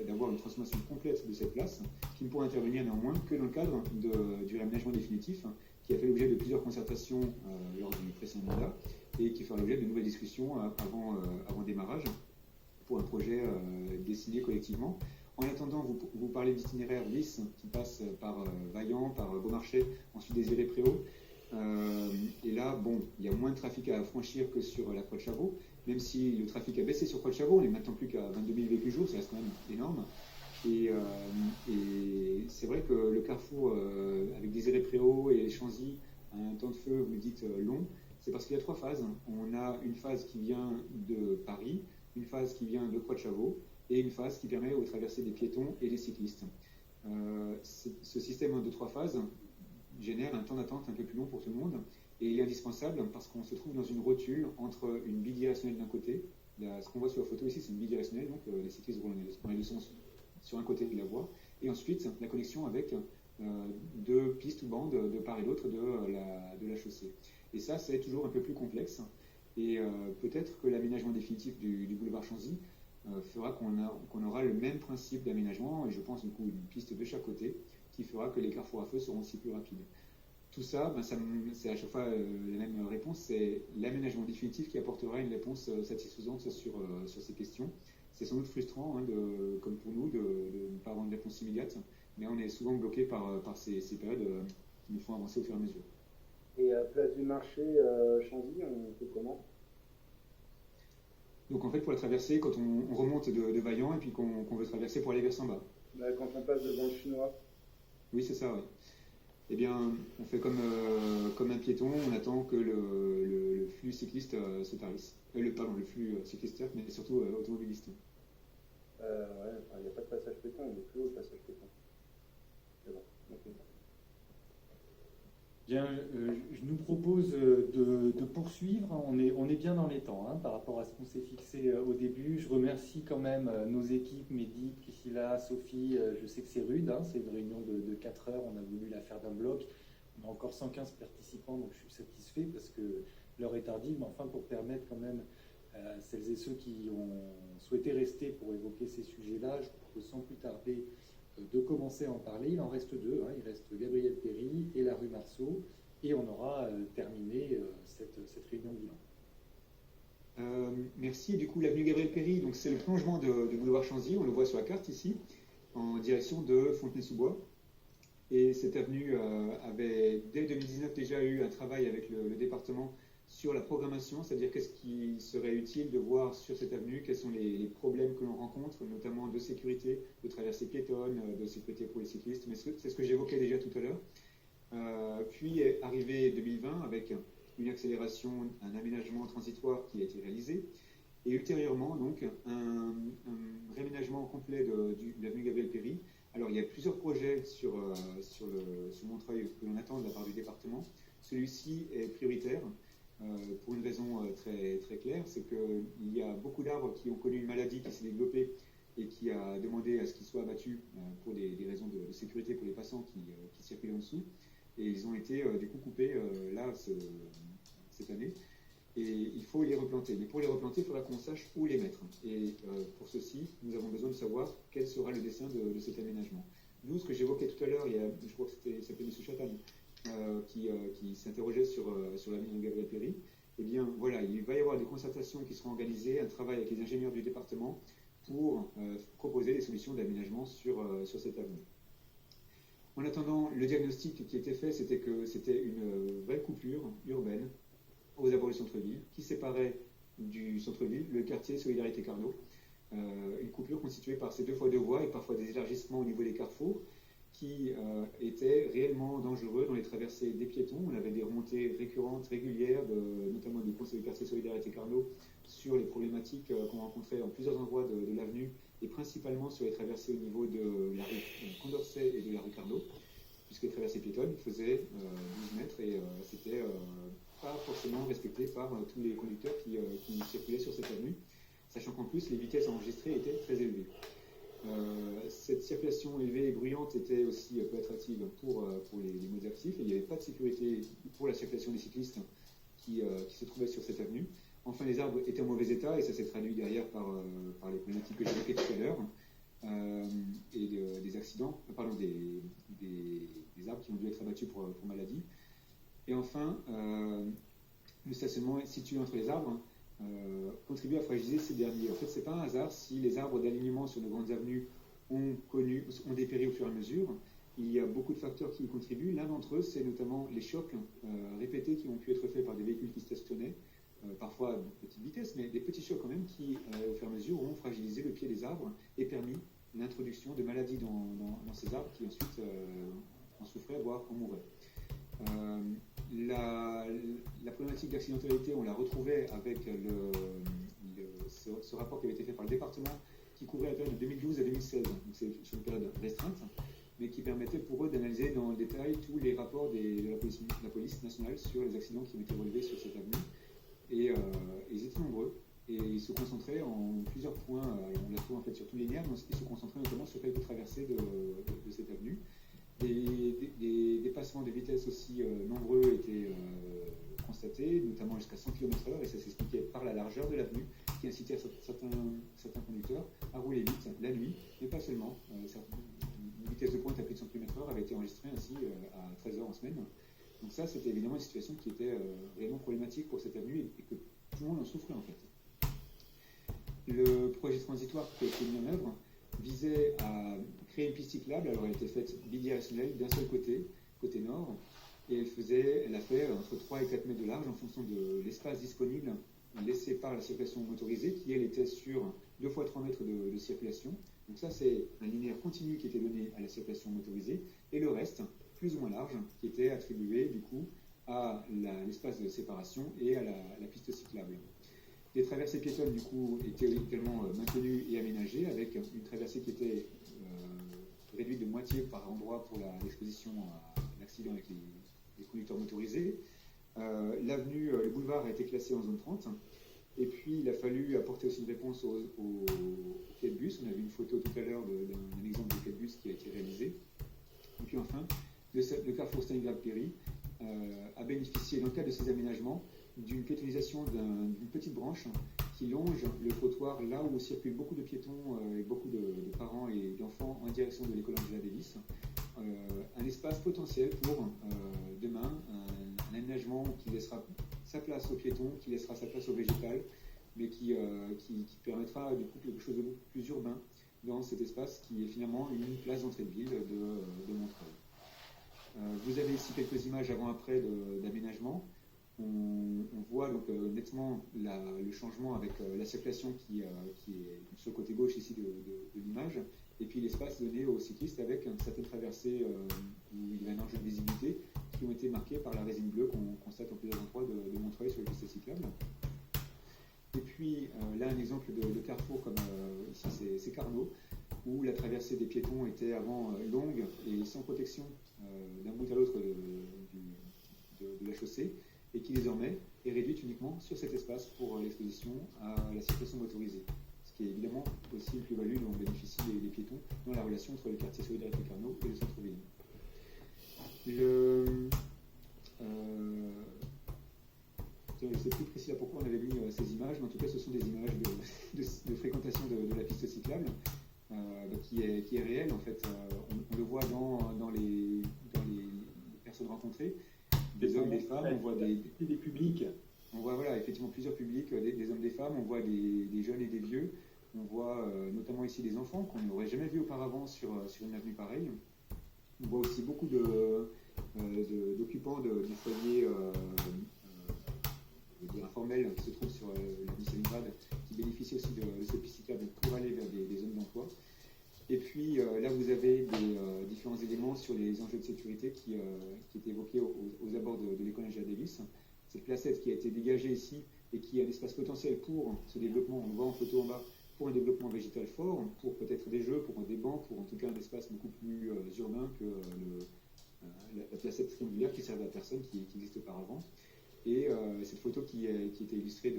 d'avoir une transformation complète de cette place, qui ne pourra intervenir néanmoins que dans le cadre du réaménagement définitif, qui a fait l'objet de plusieurs concertations lors du précédent mandat, et qui fera l'objet de nouvelles discussions avant démarrage pour un projet dessiné collectivement. En attendant, vous parlez d'itinéraire 10 qui passe par Vaillant, par Beaumarchais, ensuite Désiré-Préaux. Et là, il y a moins de trafic à franchir que sur la Croix de Chavaux, même si le trafic a baissé sur Croix de Chavaux, on n'est maintenant plus qu'à 22 000 véhicules jour, ça reste quand même énorme. Et c'est vrai que le carrefour avec Désiré-Préaux et Chanzy a un temps de feu, vous le dites, long. C'est parce qu'il y a 3 phases. On a une phase qui vient de Paris, une phase qui vient de Croix de Chavaux, et une phase qui permet de traverser des piétons et des cyclistes. Ce système de 3 phases génère un temps d'attente un peu plus long pour tout le monde, et il est indispensable parce qu'on se trouve dans une rotule entre une bidirectionnelle d'un côté, ce qu'on voit sur la photo ici c'est une bidirectionnelle, donc les cyclistes roulent dans les deux sens sur un côté de la voie, et ensuite la connexion avec 2 pistes ou bandes de part et d'autre de la chaussée. Et ça c'est toujours un peu plus complexe, et peut-être que l'aménagement définitif du boulevard Chanzy fera qu'on aura le même principe d'aménagement, et je pense du coup une piste de chaque côté, qui fera que les carrefours à feu seront aussi plus rapides. Tout ça, c'est à chaque fois la même réponse, c'est l'aménagement définitif qui apportera une réponse satisfaisante sur ces questions. C'est sans doute frustrant, comme pour nous, de ne pas avoir une réponse immédiate, mais on est souvent bloqué par ces périodes qui nous font avancer au fur et à mesure. Et à Place du Marché, Chanzy, on fait comment ? Donc en fait, pour la traverser, quand on remonte de Vaillant et puis qu'on veut traverser pour aller vers Samba. Quand on passe devant le Chinois. Oui, c'est ça, oui. Eh bien, on fait comme un piéton, on attend que le flux cycliste se tarisse. Le flux cycliste, mais surtout automobiliste. Ouais, il n'y a pas de passage piéton, il est plus haut le passage piéton. C'est bon, ok. Bien, je nous propose de poursuivre. On est bien dans les temps par rapport à ce qu'on s'est fixé au début. Je remercie quand même nos équipes, Mehdi, Priscilla, Sophie. Je sais que c'est rude, c'est une réunion de 4 heures. On a voulu la faire d'un bloc. On a encore 115 participants, donc je suis satisfait parce que l'heure est tardive. Mais enfin, pour permettre quand même à celles et ceux qui ont souhaité rester pour évoquer ces sujets-là, je propose sans plus tarder de commencer à en parler. Il en reste 2, il reste Gabriel Péry et la rue Marceau, et on aura terminé cette réunion bilan. Merci. Et du coup, l'avenue Gabriel Péry, donc c'est le prolongement de boulevard Chanzy, on le voit sur la carte ici, en direction de Fontenay-sous-Bois. Et cette avenue avait dès 2019 déjà eu un travail avec le département sur la programmation, c'est-à-dire qu'est-ce qui serait utile de voir sur cette avenue, quels sont les problèmes que l'on rencontre, notamment de sécurité, de traversée piétonne, de sécurité pour les cyclistes, mais c'est ce que j'évoquais déjà tout à l'heure. Puis est arrivé 2020 avec une accélération, un aménagement transitoire qui a été réalisé, et ultérieurement donc un réaménagement complet de l'avenue Gabriel Péry. Alors il y a plusieurs projets sur Montreuil que l'on attend de la part du département. Celui-ci est prioritaire. pour une raison très, très claire, c'est qu'il y a beaucoup d'arbres qui ont connu une maladie qui s'est développée et qui a demandé à ce qu'ils soient abattus pour des raisons de sécurité pour les passants qui circulent en dessous. Et ils ont été du coup coupés là cette année. Et il faut les replanter. Mais pour les replanter, il faudra qu'on sache où les mettre. Et pour ceci, nous avons besoin de savoir quel sera le dessin de cet aménagement. Nous, ce que j'évoquais tout à l'heure, je crois que ça s'appelait M. Chatham, qui s'interrogeait sur l'avenir de Gabriel Péry. Eh bien, voilà, il va y avoir des concertations qui seront organisées, un travail avec les ingénieurs du département pour proposer des solutions d'aménagement sur cette avenue. En attendant, le diagnostic qui était fait, c'était que c'était une vraie coupure urbaine aux abords du centre-ville, qui séparait du centre-ville le quartier Solidarité Carnot. Une coupure constituée par ces 2 fois 2 voies et parfois des élargissements au niveau des carrefours qui étaient réellement dangereux dans les traversées des piétons. On avait des remontées récurrentes, régulières, notamment du conseil du quartier Solidarité Carnot, sur les problématiques qu'on rencontrait dans plusieurs endroits de l'avenue et principalement sur les traversées au niveau de la rue Condorcet et de la rue Carnot, puisque les traversées piétonnes faisaient 12 mètres et c'était pas forcément respecté par tous les conducteurs qui circulaient sur cette avenue, sachant qu'en plus les vitesses enregistrées étaient très élevées. Cette circulation élevée et bruyante était aussi peu attractive pour les modes actifs et il n'y avait pas de sécurité pour la circulation des cyclistes qui se trouvaient sur cette avenue. Enfin, les arbres étaient en mauvais état et ça s'est traduit derrière par les problématiques que j'évoquais tout à l'heure et des accidents, des arbres qui ont dû être abattus pour maladie. Et enfin, le stationnement situé entre les arbres contribue à fragiliser ces derniers. En fait, ce n'est pas un hasard si les arbres d'alignement sur nos grandes avenues ont dépéri au fur et à mesure. Il y a beaucoup de facteurs qui y contribuent. L'un d'entre eux, c'est notamment les chocs répétés qui ont pu être faits par des véhicules qui stationnaient, parfois à petite vitesse, mais des petits chocs quand même qui, au fur et à mesure, ont fragilisé le pied des arbres et permis l'introduction de maladies dans ces arbres qui ensuite en souffraient, voire en mouraient. La problématique d'accidentalité, on la retrouvait avec ce rapport qui avait été fait par le département qui couvrait la période de 2012 à 2016, donc c'est sur une période restreinte, mais qui permettait pour eux d'analyser dans le détail tous les rapports de la police nationale sur les accidents qui ont été relevés sur cette avenue. Et ils étaient nombreux et ils se concentraient en plusieurs points, on la trouve en fait sur tous les linéaires, mais ils se concentraient notamment sur quelques traversées de cette avenue. Des dépassements de vitesse aussi nombreux étaient constatés, notamment jusqu'à 100 km/h, et ça s'expliquait par la largeur de l'avenue, qui incitait certains conducteurs à rouler vite la nuit, mais pas seulement. Une vitesse de pointe à plus de 100 km/h avait été enregistrée ainsi à 13 heures en semaine. Donc ça, c'était évidemment une situation qui était réellement problématique pour cette avenue et que tout le monde en souffrait en fait. Le projet transitoire qui a été mis en œuvre visait à créer une piste cyclable. Alors elle était faite bidirectionnelle d'un seul côté nord, et elle a fait entre 3 et 4 mètres de large en fonction de l'espace disponible laissé par la circulation motorisée, qui elle était sur 2 fois 3 mètres de circulation. Donc ça, c'est un linéaire continu qui était donné à la circulation motorisée, et le reste, plus ou moins large, qui était attribué du coup à l'espace de séparation et à la piste cyclable. Les traversées piétonnes du coup étaient également maintenues et aménagées, avec une traversée qui était réduite de moitié par endroit pour l'exposition à l'accident avec les conducteurs motorisés. L'avenue, le boulevard a été classé en zone 30. Et puis, il a fallu apporter aussi une réponse au quai de bus. On a vu une photo tout à l'heure d'un exemple de quai de bus qui a été réalisé. Et puis enfin, le carrefour Stalingrad-Péry a bénéficié, dans le cadre de ces aménagements, d'une piétonisation d'une petite branche qui longe le trottoir là où circulent beaucoup de piétons et beaucoup de parents et d'enfants en direction de l'école Angela Davis. Un espace potentiel pour demain, un aménagement qui laissera sa place aux piétons, qui laissera sa place au végétal, mais qui permettra du coup quelque chose de beaucoup plus urbain dans cet espace qui est finalement une place d'entrée de ville de Montreuil. Vous avez ici quelques images avant-après d'aménagement. On voit donc nettement le changement avec la circulation qui est sur le côté gauche ici de l'image, et puis l'espace donné aux cyclistes avec certaines traversées où il y a un enjeu de visibilité qui ont été marquées par la résine bleue qu'on constate en plusieurs endroits de Montreuil sur les pistes cyclables. Et puis là, un exemple de carrefour comme ici, c'est Carnot, où la traversée des piétons était avant longue et sans protection d'un bout à l'autre de la chaussée, et qui désormais est réduite uniquement sur cet espace pour l'exposition à la circulation motorisée. Ce qui est évidemment aussi une plus-value dont bénéficient les piétons dans la relation entre le quartier Solidarité Carnot et le centre-ville. Je ne sais plus précis là pourquoi on avait mis ces images, mais en tout cas ce sont des images de fréquentation de la piste cyclable qui est réelle en fait. On le voit dans les personnes rencontrées, des hommes, des femmes, on voit des publics. On voit voilà, effectivement plusieurs publics, des hommes, des femmes, on voit des jeunes et des vieux, on voit notamment ici des enfants qu'on n'aurait jamais vus auparavant sur une avenue pareille. On voit aussi beaucoup d'occupants du foyer informel qui se trouve sur la Stalingrad, qui bénéficient aussi de ces pistes cyclables pour aller vers des zones d'emploi. Et puis là, vous avez différents éléments sur les enjeux de sécurité qui étaient évoqués aux abords de l'école Angela Davis. Cette placette qui a été dégagée ici et qui a un espace potentiel pour ce développement, on le voit en photo en bas, pour un développement végétal fort, pour peut-être des jeux, pour des bancs, pour en tout cas un espace beaucoup plus urbain que la placette triangulaire qui servait à personne, qui existait auparavant. Et cette photo qui était illustrée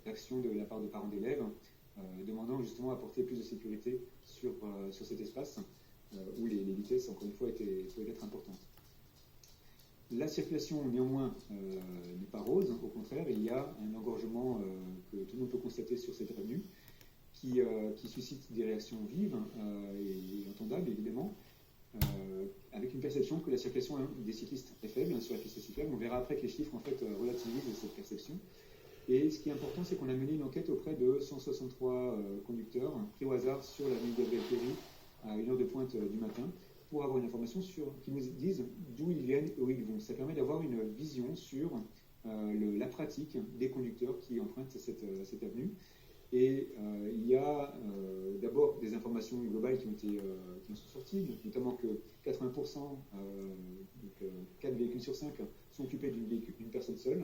d'action de la part de parents d'élèves, demandant justement à apporter plus de sécurité sur cet espace où les vitesses, encore une fois, pouvaient être importantes. La circulation, néanmoins, n'est pas rose. Au contraire, il y a un engorgement que tout le monde peut constater sur cette avenue qui suscite des réactions vives et entendables, évidemment, avec une perception que la circulation des cyclistes est faible sur la piste cyclable. On verra après que les chiffres en fait relativisent cette perception. Et ce qui est important, c'est qu'on a mené une enquête auprès de 163 conducteurs pris au hasard sur l'avenue Gabriel Péry à 1h de pointe du matin pour avoir une information qui nous disent d'où ils viennent et où ils vont. Ça permet d'avoir une vision sur la pratique des conducteurs qui empruntent cette avenue. Et il y a d'abord des informations globales qui en sont sorties, notamment que 80%, donc 4 véhicules sur 5, sont occupés d'une personne seule.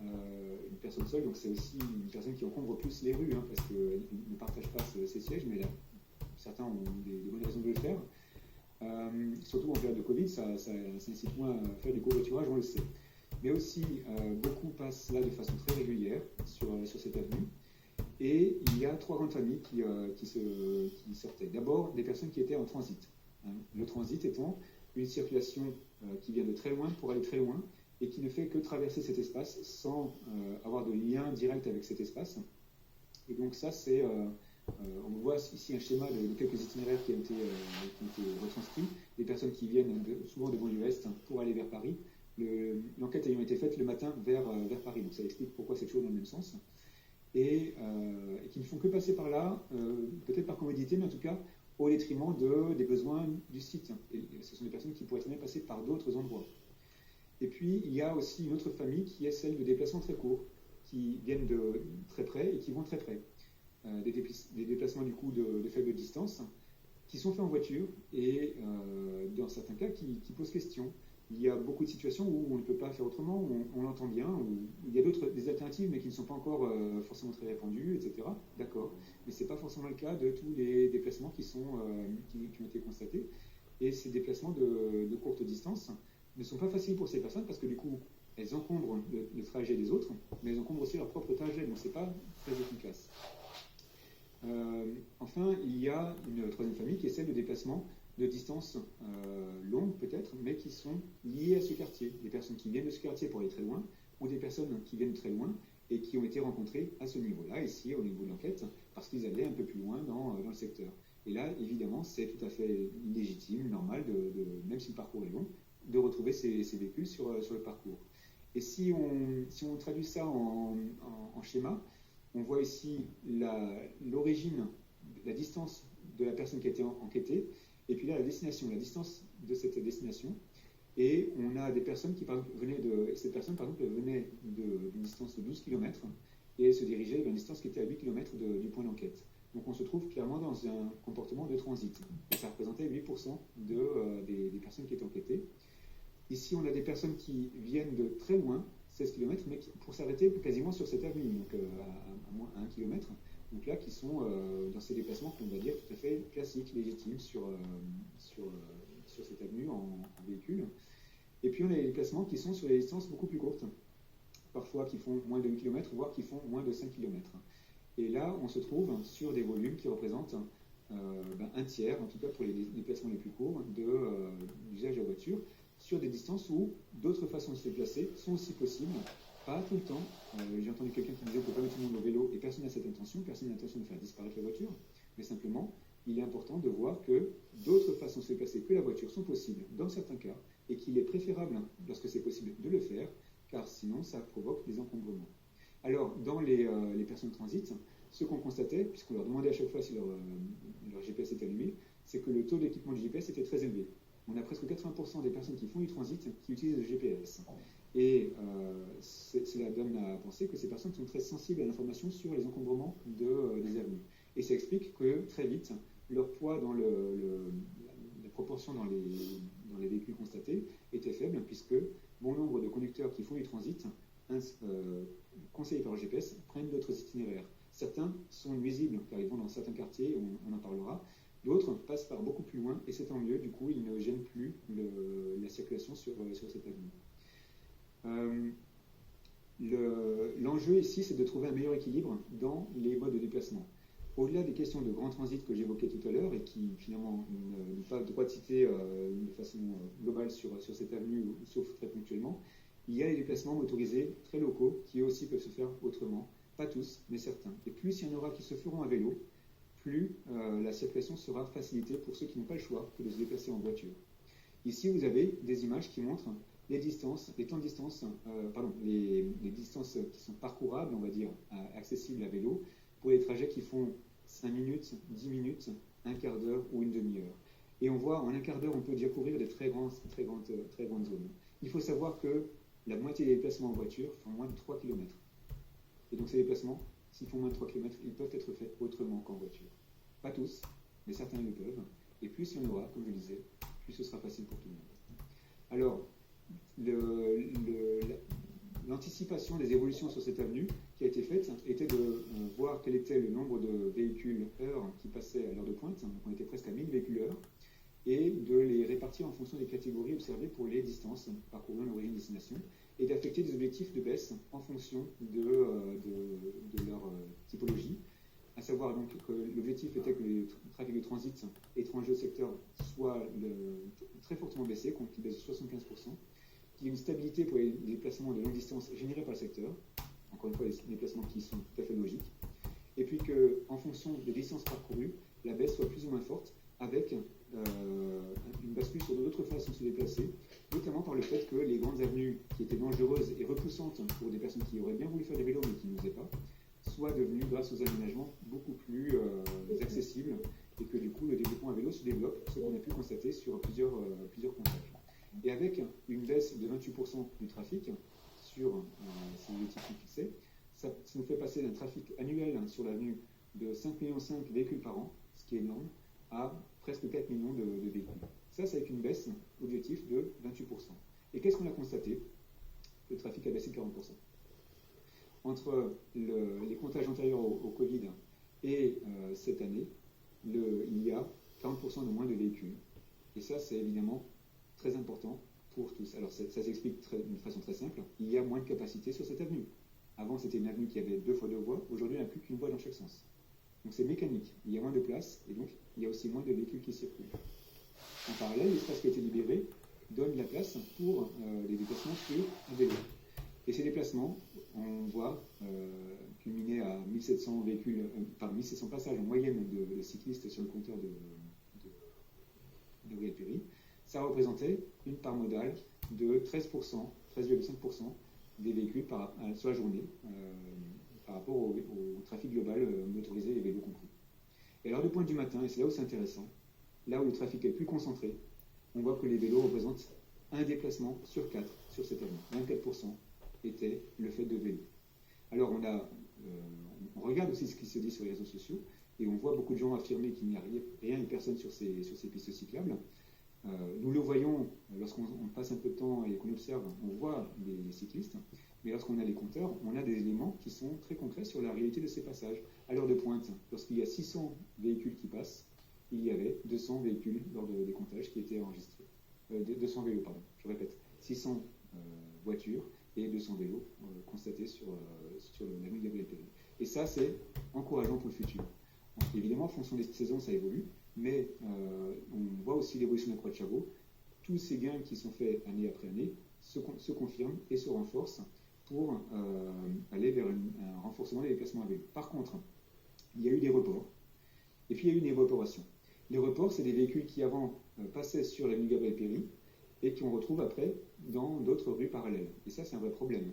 Une personne seule, donc c'est aussi une personne qui encombre plus les rues, parce qu'elle ne partage pas ses sièges, mais là, certains ont des bonnes raisons de le faire. Surtout en période de Covid, ça incite moins à faire du covoiturage, on le sait. Mais aussi, beaucoup passent là de façon très régulière sur cette avenue. Et il y a 3 grandes familles qui sortaient. D'abord, des personnes qui étaient en transit. Le transit étant une circulation qui vient de très loin pour aller très loin et qui ne fait que traverser cet espace sans avoir de lien direct avec cet espace. Et donc ça, c'est... on voit ici un schéma de quelques itinéraires qui ont été retranscrits. Des personnes qui viennent souvent de banlieue est pour aller vers Paris. L'enquête ayant été faite le matin vers Paris. Donc ça explique pourquoi c'est toujours dans le même sens. Et qui ne font que passer par là, peut-être par commodité, mais en tout cas au détriment des besoins du site. Et ce sont des personnes qui pourraient très bien passer par d'autres endroits. Et puis, il y a aussi une autre famille qui est celle de déplacements très courts, qui viennent de très près et qui vont très près. Des déplacements du coup de faible distance, qui sont faits en voiture et dans certains cas qui posent question. Il y a beaucoup de situations où on ne peut pas faire autrement, où on l'entend bien, où il y a des alternatives mais qui ne sont pas encore forcément très répandues, etc. D'accord. Mais ce n'est pas forcément le cas de tous les déplacements qui ont été constatés. Et ces déplacements de courte distance ne sont pas faciles pour ces personnes parce que du coup, elles encombrent le trajet des autres, mais elles encombrent aussi leur propre trajet, donc ce n'est pas très efficace. Enfin, il y a une troisième famille qui est celle de déplacements de distances longues peut-être, mais qui sont liées à ce quartier. Des personnes qui viennent de ce quartier pour aller très loin, ou des personnes qui viennent très loin et qui ont été rencontrées à ce niveau-là, ici au niveau de l'enquête, parce qu'ils allaient un peu plus loin dans le secteur. Et là, évidemment, c'est tout à fait légitime, normal, même si le parcours est long, de retrouver ces véhicules sur le parcours. Et si on traduit ça en schéma, on voit ici l'origine, la distance de la personne qui a été enquêtée, et puis là la distance de cette destination. Et on a des personnes qui cette personne par exemple venait d'une distance de 12 km et elle se dirigeait vers une distance qui était à 8 km du point d'enquête. Donc on se trouve clairement dans un comportement de transit. Et ça représentait 8% des personnes qui étaient enquêtées. Ici, on a des personnes qui viennent de très loin, 16 km, mais pour s'arrêter quasiment sur cette avenue, donc à moins 1 km. Donc là, qui sont dans ces déplacements qu'on va dire tout à fait classiques, légitimes sur cette avenue en véhicule. Et puis on a les déplacements qui sont sur des distances beaucoup plus courtes. parfois qui font moins de 8 km, voire qui font moins de 5 km. Et là, on se trouve sur des volumes qui représentent un tiers, en tout cas pour les déplacements les plus courts, d'usage de la voiture, sur des distances où d'autres façons de se déplacer sont aussi possibles. Pas tout le temps. J'ai entendu quelqu'un qui disait qu'on ne peut pas mettre tout le monde au vélo, et personne n'a cette intention, personne n'a l'intention de faire disparaître la voiture, mais simplement, il est important de voir que d'autres façons de se déplacer que la voiture sont possibles dans certains cas, et qu'il est préférable, lorsque c'est possible, de le faire, car sinon ça provoque des encombrements. Alors, dans les personnes de transit, ce qu'on constatait, puisqu'on leur demandait à chaque fois si leur GPS était allumé, c'est que le taux d'équipement du GPS était très élevé. On a presque 80% des personnes qui font du transit qui utilisent le GPS. Et cela donne à penser que ces personnes sont très sensibles à l'information sur les encombrements des avenues. Et ça explique que très vite, leur poids dans la proportion dans les véhicules constatés était faible, puisque bon nombre de conducteurs qui font du transit, conseillés par le GPS, prennent d'autres itinéraires. Certains sont nuisibles, car ils vont dans certains quartiers, on en parlera. D'autres passent par beaucoup plus loin, et c'est tant mieux, du coup, ils ne gênent plus la circulation sur cette avenue. L'enjeu ici, c'est de trouver un meilleur équilibre dans les modes de déplacement. Au-delà des questions de grand transit que j'évoquais tout à l'heure, et qui finalement n'ont pas le droit de citer de façon globale sur cette avenue, sauf très ponctuellement, il y a les déplacements motorisés très locaux qui aussi peuvent se faire autrement. Pas tous, mais certains. Et plus il y en aura qui se feront à vélo, plus la circulation sera facilitée pour ceux qui n'ont pas le choix que de se déplacer en voiture. Ici, vous avez des images qui montrent les distances, les temps de distance, les distances qui sont parcourables, on va dire, accessibles à vélo, pour les trajets qui font 5 minutes, 10 minutes, un quart d'heure ou une demi-heure. Et on voit, en un quart d'heure, on peut déjà couvrir des très grandes zones. Il faut savoir que la moitié des déplacements en voiture font moins de 3 km. Et donc ces déplacements, s'ils font moins de 3 km, ils peuvent être faits autrement qu'en voiture. Pas tous, mais certains le peuvent. Et plus il y en aura, comme je le disais, plus ce sera facile pour tout le monde. Alors, l'anticipation des évolutions sur cette avenue qui a été faite était de voir quel était le nombre de véhicules heure qui passaient à l'heure de pointe. Donc on était presque à 1000 véhicules heure. Et de les répartir en fonction des catégories observées pour les distances parcourant l'origine-destination, et d'affecter des objectifs de baisse en fonction de leur typologie, à savoir donc que l'objectif était que le trafic de transit étranger au secteur soit très fortement baissé, qu'il baisse de 75%, qu'il y ait une stabilité pour les déplacements de longue distance générés par le secteur, encore une fois des déplacements qui sont tout à fait logiques, et puis qu'en fonction des distances parcourues, la baisse soit plus ou moins forte, avec une bascule sur d'autres façons de se déplacer, notamment par le fait que les grandes avenues qui étaient dangereuses et repoussantes pour des personnes qui auraient bien voulu faire des vélos mais qui n'osaient pas, soient devenues, grâce aux aménagements, beaucoup plus accessibles, et que du coup le développement à vélo se développe, ce qu'on a pu constater sur plusieurs comptages. Et avec une baisse de 28% du trafic sur ces objectifs fixés, ça nous fait passer d'un trafic annuel sur l'avenue de 5,5 millions de véhicules par an, ce qui est énorme, à presque 4 millions de véhicules. Ça, c'est avec une baisse objectif de 28%. Et qu'est-ce qu'on a constaté? Le trafic a baissé de 40%. Entre les comptages antérieurs au Covid et cette année, il y a 40% de moins de véhicules. Et ça, c'est évidemment très important pour tous. Alors, ça s'explique d'une façon très simple. Il y a moins de capacité sur cette avenue. Avant, c'était une avenue qui avait 2 fois 2 voies. Aujourd'hui, il n'y a plus qu'une voie dans chaque sens. Donc c'est mécanique, il y a moins de place et donc il y a aussi moins de véhicules qui circulent. En parallèle, l'espace qui a été libéré donne la place pour les déplacements sur un vélo. Et ces déplacements, on voit culminer à 1700 véhicules, 1700 passages en moyenne de cyclistes sur le compteur de Gabriel Péry. Ça représentait une part modale de 13%, 13,5% des véhicules sur la journée. Par rapport au trafic global motorisé et vélos compris. Et à l'heure de pointe du matin, et c'est là où c'est intéressant, là où le trafic est plus concentré, on voit que les vélos représentent un déplacement sur 4 sur cette avenue. 24% était le fait de vélo. Alors on regarde aussi ce qui se dit sur les réseaux sociaux, et on voit beaucoup de gens affirmer qu'il n'y a rien et personne sur ces pistes cyclables. Nous le voyons lorsqu'on passe un peu de temps et qu'on observe, on voit des cyclistes, mais lorsqu'on a les compteurs, on a des éléments qui sont très concrets sur la réalité de ces passages. À l'heure de pointe, lorsqu'il y a 600 véhicules qui passent, il y avait 200 véhicules lors des comptages qui étaient enregistrés. 200 vélos, pardon, je répète, 600 voitures et 200 vélos constatés sur l'avenue Gabriel Péri. Et ça, c'est encourageant pour le futur. Donc, évidemment, en fonction des saisons, ça évolue, mais on voit aussi l'évolution de la Croix de Chabot. Tous ces gains qui sont faits année après année se confirment et se renforcent pour aller vers un renforcement des déplacements à vélo. Par contre, il y a eu des reports, et puis il y a eu une évaporation. Les reports, c'est des véhicules qui avant passaient sur l'avenue Gabriel Péri et qu'on retrouve après dans d'autres rues parallèles. Et ça, c'est un vrai problème.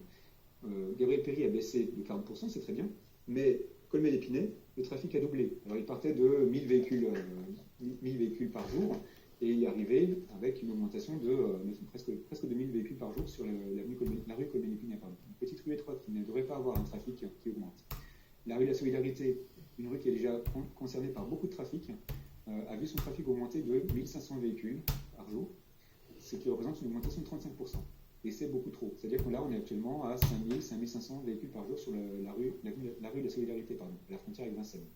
Gabriel Péri a baissé de 40%, c'est très bien, mais Colmel-Épinay, le trafic a doublé. Alors il partait de 1000 véhicules par jour, et il est arrivé avec une augmentation de presque 2000 véhicules par jour sur la rue Colmel-Épinay. Une petite rue étroite qui ne devrait pas avoir un trafic qui augmente. La rue de la Solidarité, une rue qui est déjà concernée par beaucoup de trafic, a vu son trafic augmenter de 1500 véhicules par jour, ce qui représente une augmentation de 35%. Et c'est beaucoup trop. C'est-à-dire que là, on est actuellement à 5000, 5500 véhicules par jour sur la rue de la Solidarité, à la frontière avec Vincennes.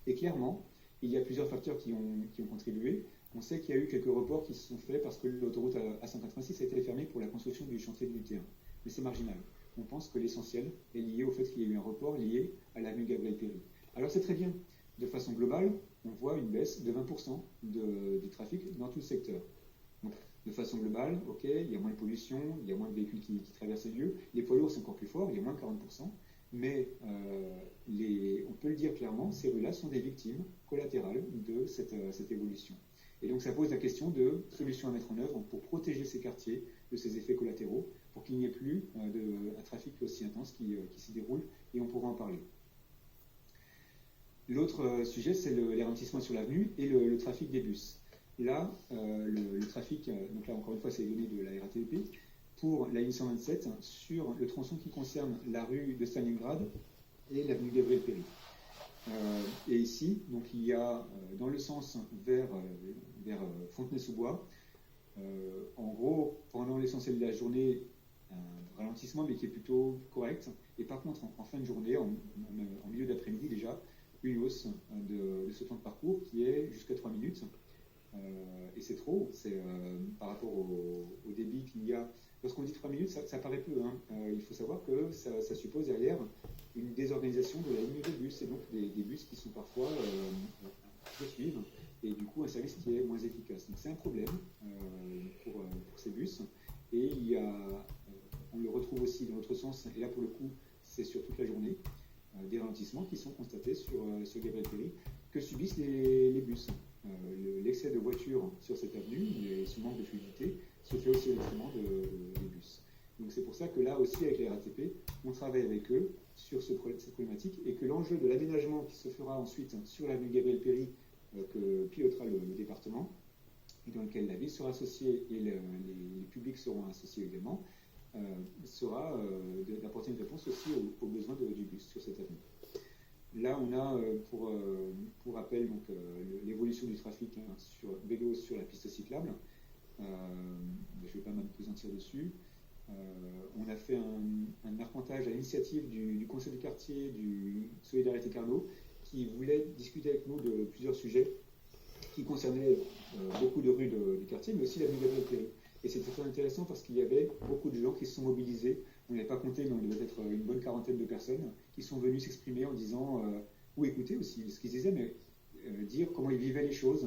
Et clairement, il y a plusieurs facteurs qui ont contribué. On sait qu'il y a eu quelques reports qui se sont faits parce que l'autoroute A186 a été fermée pour la construction du chantier de l'UT1. Mais c'est marginal. On pense que l'essentiel est lié au fait qu'il y a eu un report lié à l'avenue Gabriel Péri. Alors c'est très bien. De façon globale, on voit une baisse de 20% du trafic dans tout le secteur. Donc, de façon globale, ok, il y a moins de pollution, il y a moins de véhicules qui traversent les lieux. Les poids lourds, c'est encore plus fort, il y a moins de 40%. Mais on peut le dire clairement, ces rues-là sont des victimes collatérales de cette évolution. Et donc ça pose la question de solutions à mettre en œuvre pour protéger ces quartiers de ces effets collatéraux, pour qu'il n'y ait plus un trafic aussi intense qui s'y déroule, et on pourra en parler. L'autre sujet, c'est les ralentissements sur l'avenue et le trafic des bus. Là, le trafic, donc là encore une fois, c'est les données de la RATP, pour la ligne 127 sur le tronçon qui concerne la rue de Stalingrad et l'avenue Gabriel Péri. Et ici, donc il y a dans le sens vers Fontenay-sous-Bois, en gros, pendant l'essentiel de la journée, un ralentissement, mais qui est plutôt correct. Et par contre, en fin de journée, en milieu d'après-midi déjà, une hausse de ce temps de parcours qui est jusqu'à 3 minutes. Et c'est trop, c'est par rapport au débit qu'il y a. Lorsqu'on dit 3 minutes, ça paraît peu. Il faut savoir que ça suppose derrière une désorganisation de la ligne de bus, et donc des bus qui sont parfois se suivent, et du coup un service qui est moins efficace. Donc c'est un problème pour ces bus, et on le retrouve aussi dans l'autre sens, et là pour le coup c'est sur toute la journée, des ralentissements qui sont constatés sur Gabriel Péri, que subissent les bus. L'excès de voitures sur cette avenue et ce manque de fluidité se fait aussi au détriment des bus. Donc c'est pour ça que là aussi avec les RATP, on travaille avec eux sur cette problématique, et que l'enjeu de l'aménagement qui se fera ensuite sur l'avenue Gabriel Péri, que pilotera le département, et dans lequel la ville sera associée et les publics seront associés également, sera d'apporter une réponse aussi aux besoins du bus sur cette avenue. Là, on a, pour rappel, donc, l'évolution du trafic sur vélo sur la piste cyclable. Je ne vais pas m'apesantir dessus. On a fait un arpentage à l'initiative du conseil du quartier du Solidarité Carnot, qui voulait discuter avec nous de plusieurs sujets qui concernaient beaucoup de rues du quartier, mais aussi l'avenue Gabriel Péri. Et c'était très intéressant parce qu'il y avait beaucoup de gens qui se sont mobilisés. On n'avait pas compté, mais on devait être une bonne quarantaine de personnes qui sont venues s'exprimer en disant, ou écouter aussi ce qu'ils disaient, mais dire comment ils vivaient les choses.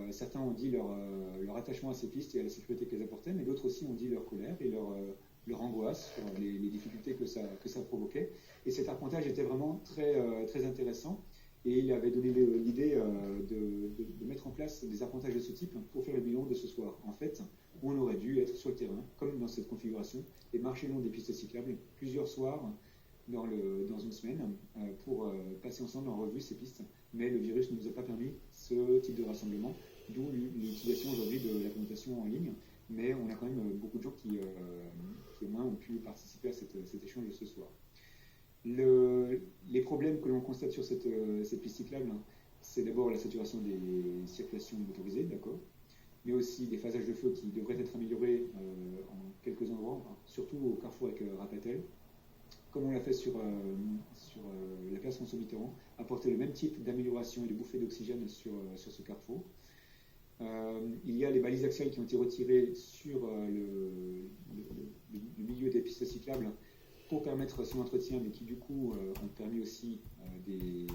Certains ont dit leur attachement à ces pistes et à la sécurité qu'elles apportaient, mais d'autres aussi ont dit leur colère et leur angoisse sur les difficultés que ça provoquait. Et cet arpentage était vraiment très, très intéressant. Et il avait donné l'idée de mettre en place des arpentages de ce type pour faire le bilan de ce soir. En fait, on aurait dû être sur le terrain, comme dans cette configuration, et marcher le long des pistes cyclables plusieurs soirs dans une semaine pour passer ensemble en revue ces pistes. Mais le virus ne nous a pas permis ce type de rassemblement, d'où l'utilisation aujourd'hui de la communication en ligne. Mais on a quand même beaucoup de gens qui au moins ont pu participer à cet échange de ce soir. Les problèmes que l'on constate sur cette piste cyclable, c'est d'abord la saturation des circulations motorisées, d'accord, mais aussi des phasages de feu qui devraient être améliorés en quelques endroits, surtout au carrefour avec Rapatel, comme on l'a fait sur la place François Mitterrand, apporter le même type d'amélioration et de bouffée d'oxygène sur ce carrefour. Il y a les balises axiales qui ont été retirées sur le milieu des pistes cyclables pour permettre son entretien, mais qui du coup ont permis aussi des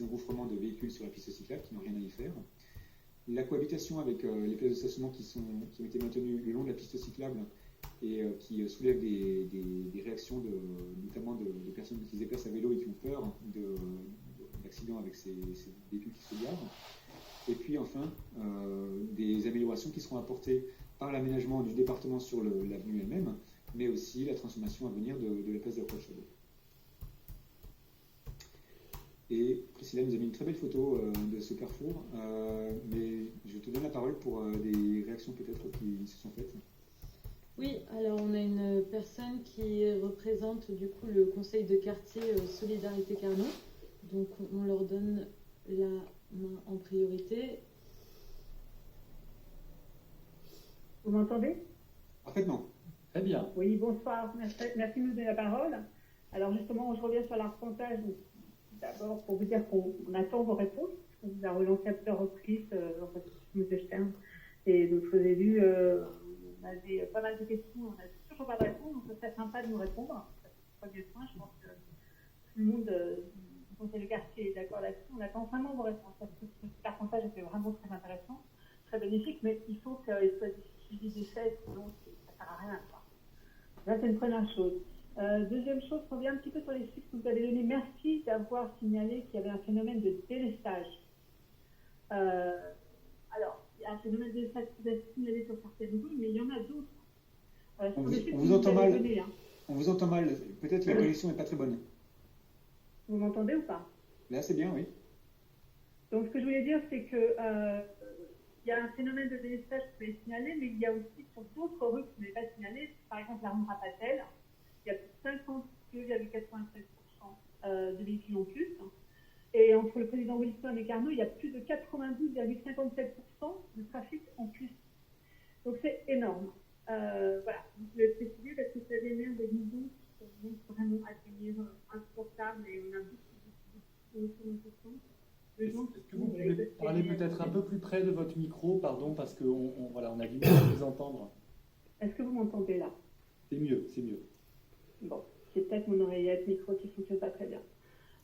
engouffrements de véhicules sur la piste cyclable qui n'ont rien à y faire. La cohabitation avec les places de stationnement qui ont été maintenues le long de la piste cyclable et qui soulèvent des réactions notamment de personnes qui se déplacent à vélo et qui ont peur d'accidents avec ces véhicules qui se garent. Et puis enfin, des améliorations qui seront apportées par l'aménagement du département sur l'avenue elle-même, mais aussi la transformation à venir de la place de la Croix-de-Chabot. Et Priscilla nous a mis une très belle photo de ce carrefour, mais je te donne la parole pour des réactions peut-être qui se sont faites. Oui, alors on a une personne qui représente du coup le conseil de quartier Solidarité Carnot, donc on leur donne la main en priorité. Vous m'entendez? Parfaitement. Très bien. Oui, bonsoir. Merci de nous donner la parole. Alors justement, je reviens sur l'arpentage. D'abord, pour vous dire qu'on attend vos réponses. On vous a relancé à plusieurs reprises, M. Stern et d'autres élus. On avait pas mal de questions, on n'a toujours pas de réponse, donc c'est sympa de nous répondre. C'est le premier point. Je pense que tout le monde, le conseil de quartier est d'accord là-dessus. On attend vraiment vos réponses. Parce que cet arpentage était vraiment très intéressant, très bénéfique, mais il faut qu'il soit suivi des faits, sinon ça ne sert à rien. Là, c'est une première chose. Deuxième chose, on revient un petit peu sur les chiffres que vous avez donnés. Merci d'avoir signalé qu'il y avait un phénomène de délestage. Alors, il y a un phénomène de délestage que vous avez signalé sur certaines rues, mais il y en a d'autres. On vous entend mal. On vous entend mal. Peut-être la connexion n'est pas très bonne. Vous m'entendez ou pas? Là, c'est bien, oui. Donc, ce que je voulais dire, c'est que il y a un phénomène de délestage que vous avez signalé, mais il y a aussi sur d'autres rues que vous n'avez pas signalées, par exemple la rue Rapatel, il y a 52,96% de véhicules en plus. Et entre le président Wilson et Carnot, il y a plus de 92,57% de trafic en plus. Donc c'est énorme. Voilà, je voulais le préciser parce que ça génère des millions qui sont vraiment à devenir insupportables et on a beaucoup de Est-ce que vous pouvez parler peut-être un peu plus près de votre micro, pardon, parce qu'on voilà, on a du mal à vous entendre. Est-ce que vous m'entendez là? C'est mieux, c'est mieux. Bon, c'est peut-être mon oreillette micro qui ne fonctionne pas très bien.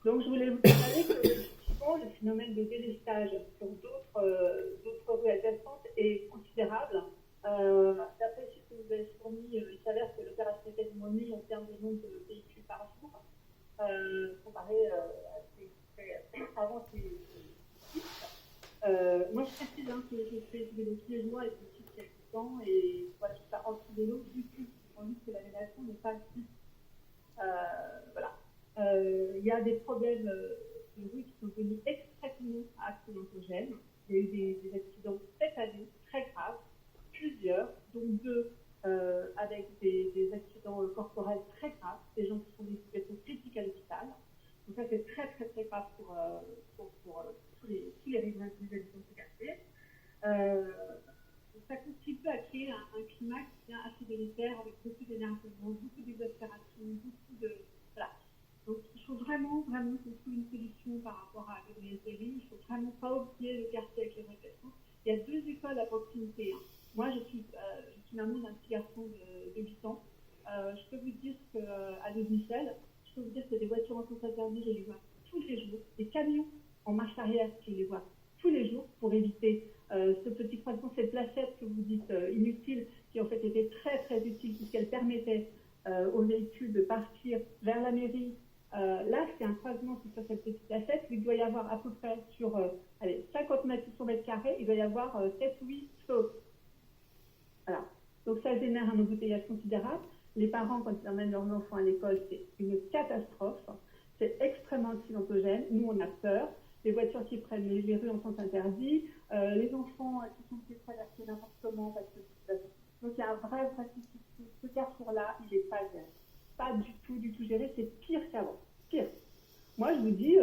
Donc, je voulais vous signaler que effectivement, le phénomène de délestage sur d'autres rues adjacentes est considérable. D'après ce que vous avez fourni, il s'avère que l'opération est quasiment nulle en termes de nombre de véhicules par jour, comparé à avant ces moi, je précise que je fais du vélo tous les jours avec une petite quelques temps et voilà, je ne suis pas anti-vélo du tout. On dit que la navigation n'est pas si. Voilà. Il y a des problèmes de rue qui sont devenus extrêmement accidentogènes. Il y a eu des accidents cette année très graves, plusieurs, dont deux avec des accidents corporels très graves, des gens qui sont dans des situations critiques à l'hôpital. Donc ça, c'est très, très, très grave pour tous les riverains des habitants de ce quartier. Ça contribue à créer un climat qui devient assez délétère, avec beaucoup d'énervement, beaucoup d'exaspération, beaucoup de... Voilà. Donc il faut vraiment, vraiment qu'on trouve une solution par rapport à Gabriel Péry. Il ne faut vraiment pas oublier le quartier avec les réflexions. Il y a deux écoles à proximité. Moi, je suis maman d'un petit garçon de 8 ans. Je peux vous dire qu'à Michel, je peux vous dire que des voitures en sens interdit, je les vois tous les jours. Des camions en marche arrière, je les vois tous les jours pour éviter ce petit croisement, cette placette que vous dites inutile, qui en fait était très très utile puisqu'elle permettait aux véhicules de partir vers la mairie. Là, c'est un croisement qui sur cette petite placette. Il doit y avoir à peu près sur 50 mètres sur mètre carré, il doit y avoir 7 ou 8 flots. Voilà. Donc ça génère un embouteillage considérable. Les parents, quand ils emmènent leurs enfants à l'école, c'est une catastrophe. C'est extrêmement accidentogène. Nous, on a peur. Les voitures qui prennent les rues en sens interdit. Les enfants qui sont fait traverser n'importe comment. Donc, il y a un vrai souci. Ce carrefour-là, il n'est pas géré. Pas du tout géré. C'est pire qu'avant. Pire. Moi, je vous dis,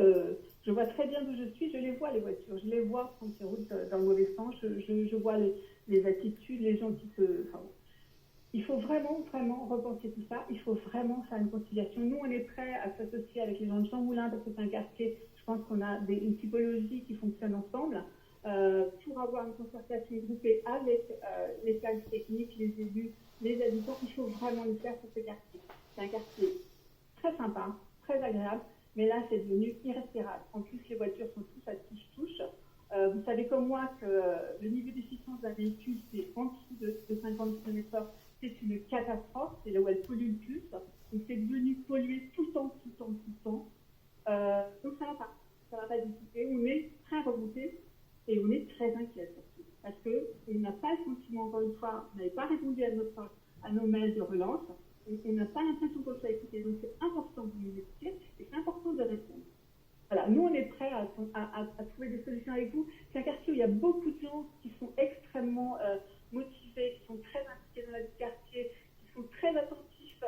je vois très bien d'où je suis. Je les vois, les voitures. Je les vois prendre ces routes dans le mauvais sens. Je vois les attitudes, les gens qui se... Enfin, il faut vraiment, vraiment repenser tout ça. Il faut vraiment faire une conciliation. Nous, on est prêts à s'associer avec les gens de Jean Moulin parce que c'est un quartier, je pense qu'on a une typologie qui fonctionne ensemble. pour avoir une concertation groupée avec les services techniques, les élus, les habitants. Il faut vraiment le faire pour ce quartier. C'est un quartier très sympa, très agréable, mais là, c'est devenu irrespirable. En plus, les voitures sont tous à touche-touche. Vous savez comme moi que le niveau d'efficience d'un véhicule, c'est en dessous de 50 km/h. C'est une catastrophe. C'est là où elle pollue le plus. Donc, c'est devenu pollué tout le temps. Donc, ça va pas discuter. On est très remonté et on est très inquiet surtout. Parce qu'on n'a pas le sentiment, encore une fois, on n'avait pas répondu à nos mails de relance. On n'a pas l'impression qu'on soit écouté. Donc, c'est important de nous écouter et c'est important de répondre. Voilà, nous, on est prêts à trouver des solutions avec vous. C'est un quartier où il y a beaucoup de gens qui sont extrêmement motivés, qui sont très impliqués dans la vie du quartier, qui sont très attentifs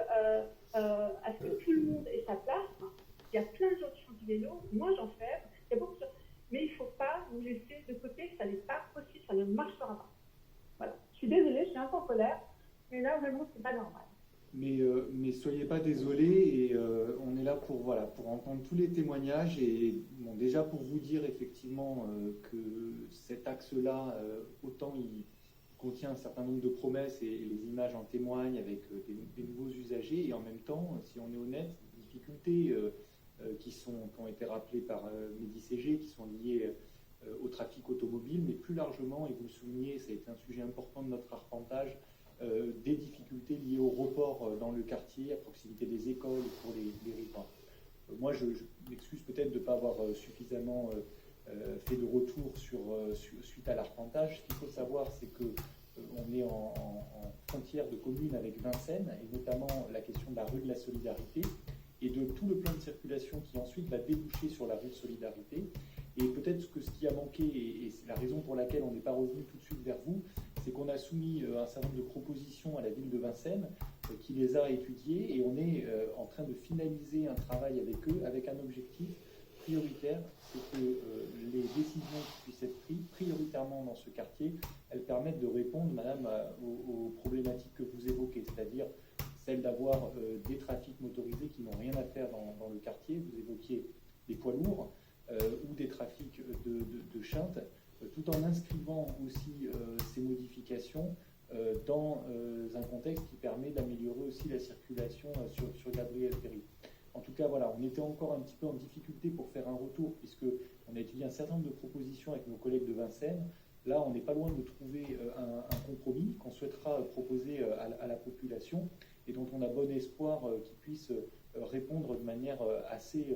à ce que tout le monde ait sa place. Il y a plein de gens qui font du vélo. Moi, j'en fais. Il y a beaucoup de gens. Mais il ne faut pas nous laisser de côté. Ça n'est pas possible. Ça ne marchera pas. Voilà. Je suis désolée, je suis un peu en colère. Mais là, vraiment, ce n'est pas normal. Mais soyez pas désolés, et on est là pour entendre tous les témoignages, et bon, déjà pour vous dire effectivement que cet axe-là, autant il contient un certain nombre de promesses, et les images en témoignent avec des nouveaux usagers, et en même temps, si on est honnête, des difficultés qui ont été rappelées par Medi-CG, qui sont liées au trafic automobile, mais plus largement, et vous le soulignez, ça a été un sujet important de notre arpentage, des difficultés liées au report dans le quartier, à proximité des écoles pour les riverains. Moi, je m'excuse peut-être de ne pas avoir suffisamment fait de retour suite à l'arpentage. Ce qu'il faut savoir, c'est qu'on est en frontière de commune avec Vincennes, et notamment la question de la rue de la Solidarité, et de tout le plan de circulation qui ensuite va déboucher sur la rue de Solidarité. Et peut-être que ce qui a manqué, et c'est la raison pour laquelle on n'est pas revenu tout de suite vers vous, c'est qu'on a soumis un certain nombre de propositions à la ville de Vincennes, qui les a étudiées, et on est en train de finaliser un travail avec eux, avec un objectif prioritaire, c'est que les décisions qui puissent être prises prioritairement dans ce quartier, elles permettent de répondre, madame, aux problématiques que vous évoquez, c'est-à-dire celle d'avoir des trafics motorisés qui n'ont rien à faire dans le quartier. Vous évoquiez des poids lourds, ou des trafics de chintes, tout en inscrivant aussi ces modifications dans un contexte qui permet d'améliorer aussi la circulation sur Gabriel Péry. En tout cas, voilà, on était encore un petit peu en difficulté pour faire un retour, puisqu'on a étudié un certain nombre de propositions avec nos collègues de Vincennes. Là, on n'est pas loin de trouver un compromis qu'on souhaitera proposer à la population, et dont on a bon espoir qu'il puisse répondre de manière assez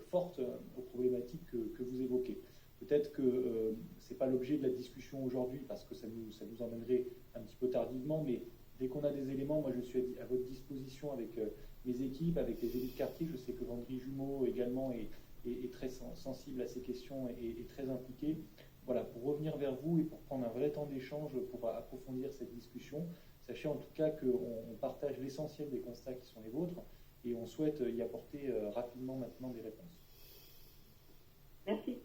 forte aux problématiques que vous évoquez. Peut-être que ce n'est pas l'objet de la discussion aujourd'hui, parce que ça nous emmènerait un petit peu tardivement, mais dès qu'on a des éléments, moi je suis à votre disposition avec mes équipes, avec les élus de quartier. Je sais que Vendry Jumeau également est très sensible à ces questions et très impliqué. Voilà, pour revenir vers vous et pour prendre un vrai temps d'échange pour approfondir cette discussion, sachez en tout cas qu'on partage l'essentiel des constats qui sont les vôtres, et on souhaite y apporter rapidement maintenant des réponses. Merci.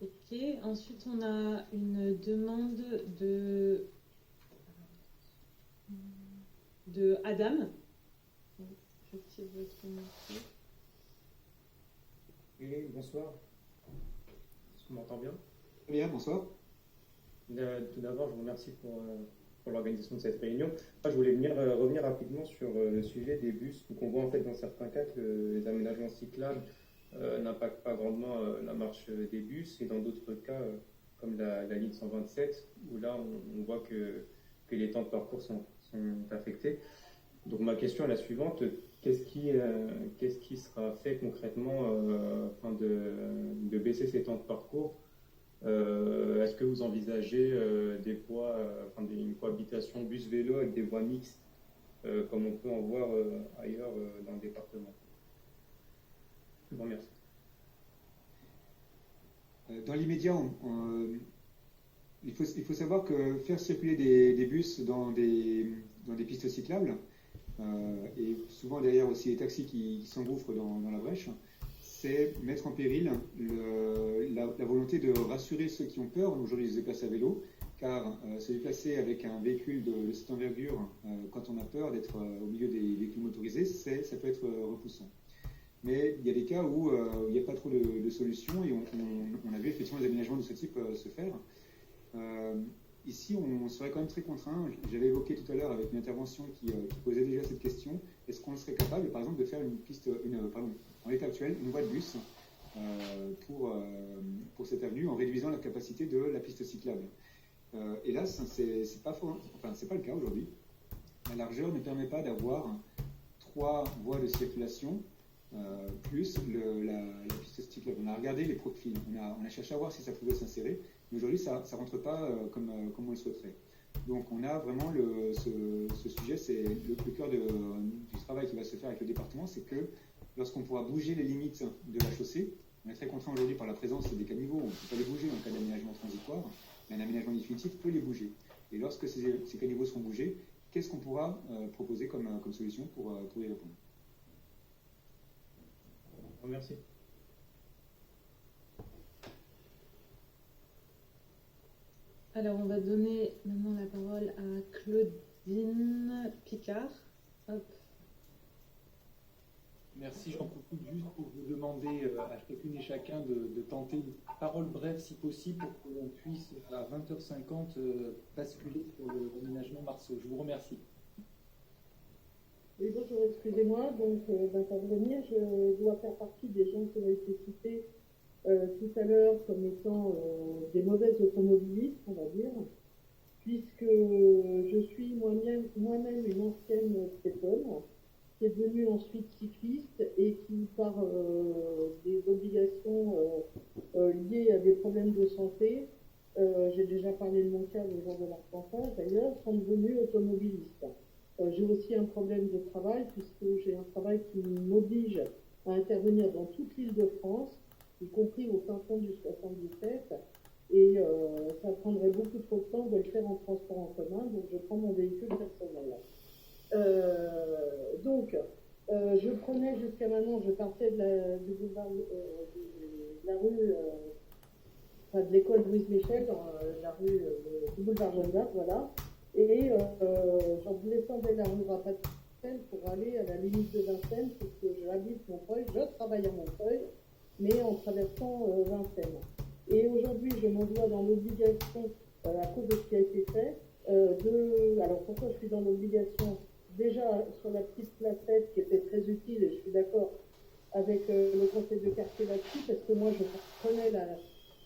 Ok, ensuite on a une demande de Adam. J'active votre micro. Oui, bonsoir. Est-ce qu'on m'entend bien? Bien, bonsoir. Tout d'abord, je vous remercie pour l'organisation de cette réunion. Moi, je voulais revenir rapidement sur le sujet des bus. Donc, on voit en fait dans certains cas que les aménagements cyclables n'impactent pas grandement la marche des bus, et dans d'autres cas, comme la ligne 127, où là, on voit que les temps de parcours sont affectés. Donc, ma question est la suivante. Qu'est-ce qui sera fait concrètement afin de baisser ces temps de parcours? Est-ce que vous envisagez une cohabitation bus-vélo avec des voies mixtes, comme on peut en voir ailleurs dans le département? Je vous remercie. Dans l'immédiat, il faut savoir que faire circuler des bus dans des pistes cyclables, et souvent derrière aussi les taxis qui s'engouffrent dans la brèche, c'est mettre en péril la volonté de rassurer ceux qui ont peur aujourd'hui de se déplacer à vélo, car se déplacer avec un véhicule de cette envergure, quand on a peur d'être au milieu des véhicules motorisés, ça peut être repoussant. Mais il y a des cas où il n'y a pas trop de solutions et on a vu effectivement des aménagements de ce type se faire. Ici, on serait quand même très contraint. J'avais évoqué tout à l'heure avec une intervention qui posait déjà cette question. Est-ce qu'on serait capable, par exemple, de faire en l'état actuel, une voie de bus pour cette avenue en réduisant la capacité de la piste cyclable? Hélas, c'est pas le cas aujourd'hui. La largeur ne permet pas d'avoir 3 voies de circulation plus la piste cyclable. On a regardé les profils, on a cherché à voir si ça pouvait s'insérer, mais aujourd'hui ça ne rentre pas comme on le souhaiterait. Donc on a vraiment ce sujet, c'est le cœur du travail qui va se faire avec le département, c'est que lorsqu'on pourra bouger les limites de la chaussée, on est très contraint aujourd'hui par la présence des caniveaux, on ne peut pas les bouger en cas d'aménagement transitoire, mais un aménagement définitif peut les bouger. Et lorsque ces caniveaux seront bougés, qu'est-ce qu'on pourra proposer comme solution pour y répondre? Merci. Alors, on va donner maintenant la parole à Claudine Picard. Hop. Merci, j'en profite juste pour vous demander à chacune et chacun de tenter une parole brève si possible pour qu'on puisse à 20h50 basculer sur l'aménagement Marceau. Je vous remercie. Oui, bonjour, excusez-moi d'intervenir. Je dois faire partie des gens qui ont été cités tout à l'heure comme étant des mauvaises automobilistes, on va dire, puisque je suis moi-même une ancienne piétonne qui est devenue ensuite cycliste et qui, par des obligations liées à des problèmes de santé, j'ai déjà parlé de mon cas le jour de leur passage d'ailleurs, sont devenus automobilistes. J'ai aussi un problème de travail puisque j'ai un travail qui m'oblige à intervenir dans toute l'île de France, y compris au fin fond du 77, et ça prendrait beaucoup trop de temps de le faire en transport en commun, donc je prends mon véhicule personnel. Je prenais jusqu'à maintenant, je partais du boulevard de la rue, de l'école Louise Michel, dans la rue du boulevard Jeanne d'Arc, voilà. Et j'en descendais la rue Rapatel pour aller à la limite de Vincennes, puisque j'habite Montreuil, je travaille à Montreuil, mais en traversant Vincennes. Et aujourd'hui, je me vois dans l'obligation, à cause de ce qui a été fait, alors pourquoi je suis dans l'obligation? Déjà sur la petite placette qui était très utile, et je suis d'accord avec le conseil de quartier là-dessus, parce que moi je prenais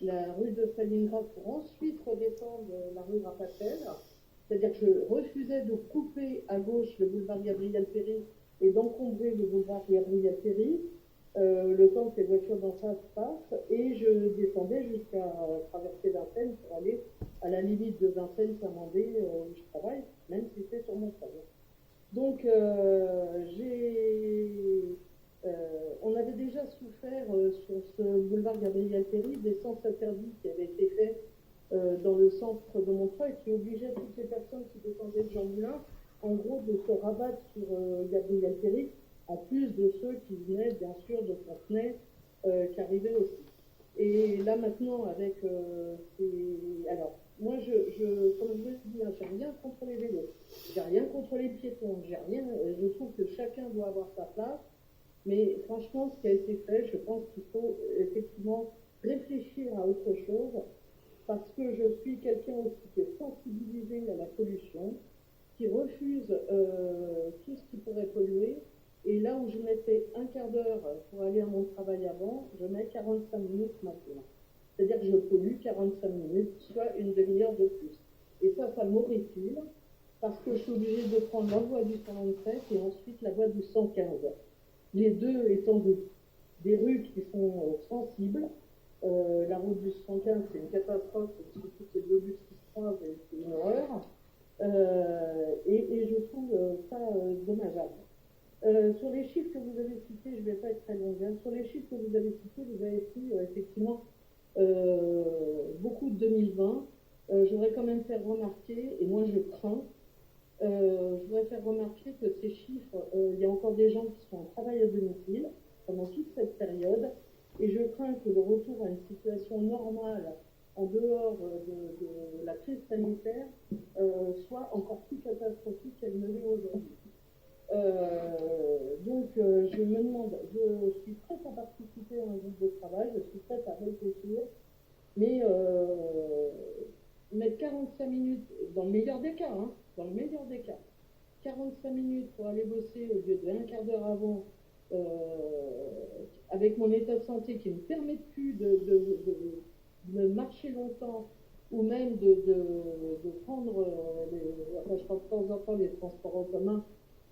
la rue de Stalingrad pour ensuite redescendre la rue Rapatel. C'est-à-dire que je refusais de couper à gauche le boulevard Gabriel-Péri et d'encombrer le boulevard Gabriel-Péri, le temps que les voitures d'en face passent, et je descendais jusqu'à traverser Vincennes pour aller à la limite de Vincennes-Saint-Mandé où je travaille, même si c'est sur mon travail. Donc on avait déjà souffert sur ce boulevard Gabriel-Péri des sens interdits qui avaient été faits dans le centre de Montreuil, qui obligeait toutes les personnes qui descendaient de Jean Moulin, en gros, de se rabattre sur Gabriel-Péri, en plus de ceux qui venaient, bien sûr, de Fontenay, qui arrivaient aussi. Et là, maintenant, avec Alors, moi, comme je le dis, j'ai rien contre les vélos, j'ai rien contre les piétons, je trouve que chacun doit avoir sa place, mais franchement, ce qui a été fait, je pense qu'il faut effectivement réfléchir à autre chose, parce que je suis quelqu'un aussi qui est sensibilisé à la pollution, qui refuse tout ce qui pourrait polluer. Et là où je mettais un quart d'heure pour aller à mon travail avant, je mets 45 minutes maintenant. C'est-à-dire que je pollue 45 minutes, soit une demi-heure de plus. Et ça m'horripile, parce que je suis obligée de prendre la voie du 127 et ensuite la voie du 115. Les deux étant des rues qui sont sensibles. La route du 115, c'est une catastrophe, surtout ces deux bus qui se croisent, c'est une horreur. Et je trouve ça dommageable. Sur les chiffres que vous avez cités, je ne vais pas être très longue, hein. Sur les chiffres que vous avez cités, vous avez pris effectivement beaucoup de 2020. Je voudrais quand même faire remarquer, et moi je crains, je voudrais faire remarquer que ces chiffres, il y a encore des gens qui sont en travail à domicile pendant toute cette période. Et je crains que le retour à une situation normale en dehors de la crise sanitaire soit encore plus catastrophique qu'elle ne l'est aujourd'hui. Donc, je me demande, je suis prête à participer à un groupe de travail, je suis prête à réfléchir, mais mettre 45 minutes, dans le meilleur des cas, 45 minutes pour aller bosser au lieu de un quart d'heure avant, avec mon état de santé qui ne me permet plus de marcher longtemps, ou même de prendre, je prends de temps en temps les transports en commun,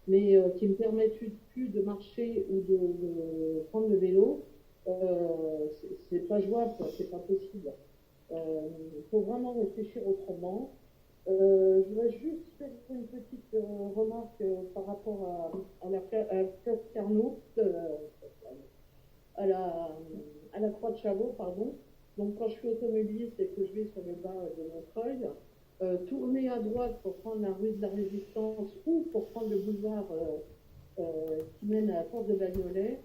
mais qui me permettent plus de marcher ou de prendre le vélo, c'est pas jouable, c'est pas possible. Il faut vraiment réfléchir autrement. Je voudrais juste faire une petite remarque par rapport à la place Carnot, à la Croix de Chavaux, pardon. Donc quand je suis automobiliste et que je vais sur le bas de Montreuil, tourner à droite pour prendre la rue de la Résistance ou pour prendre le boulevard qui mène à la porte de Bagnolet,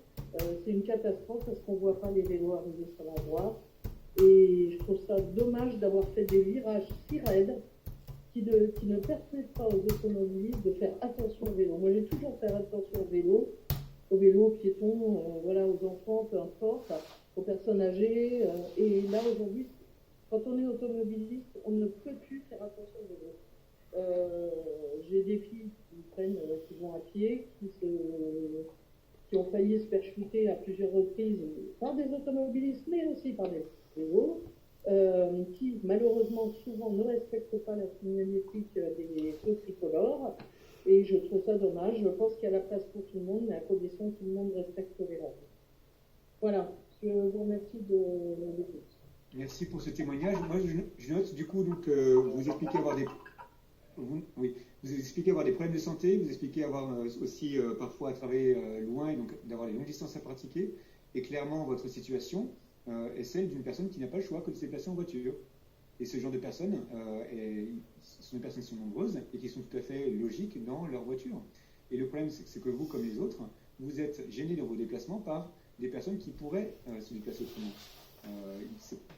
c'est une catastrophe parce qu'on ne voit pas les vélos arriver sur la droite. Et je trouve ça dommage d'avoir fait des virages si raides qui ne permettent pas aux automobilistes de faire attention au vélo. Moi, j'ai toujours fait attention au vélo, aux piétons, voilà, aux enfants, peu importe, aux personnes âgées. Et là, aujourd'hui, quand on est automobiliste, on ne peut plus faire attention au vélo. J'ai des filles qui vont à pied, qui ont failli se faire chuter à plusieurs reprises par des automobilistes, mais aussi par des vélos, qui malheureusement souvent ne respectent pas la signalétique des feux tricolores. Et je trouve ça dommage. Je pense qu'il y a la place pour tout le monde, mais à condition que tout le monde respecte les règles. Voilà, je vous remercie de l'écoute. Merci pour ce témoignage. Moi, je note du coup donc, vous expliquez avoir vous expliquez avoir des problèmes de santé, vous expliquez avoir aussi parfois à travailler loin et donc d'avoir des longues distances à pratiquer. Et clairement, votre situation est celle d'une personne qui n'a pas le choix que de se déplacer en voiture. Et ce genre de personnes, ce sont des personnes qui sont nombreuses et qui sont tout à fait logiques dans leur voiture. Et le problème, c'est que vous, comme les autres, vous êtes gênés dans vos déplacements par des personnes qui pourraient se déplacer autrement.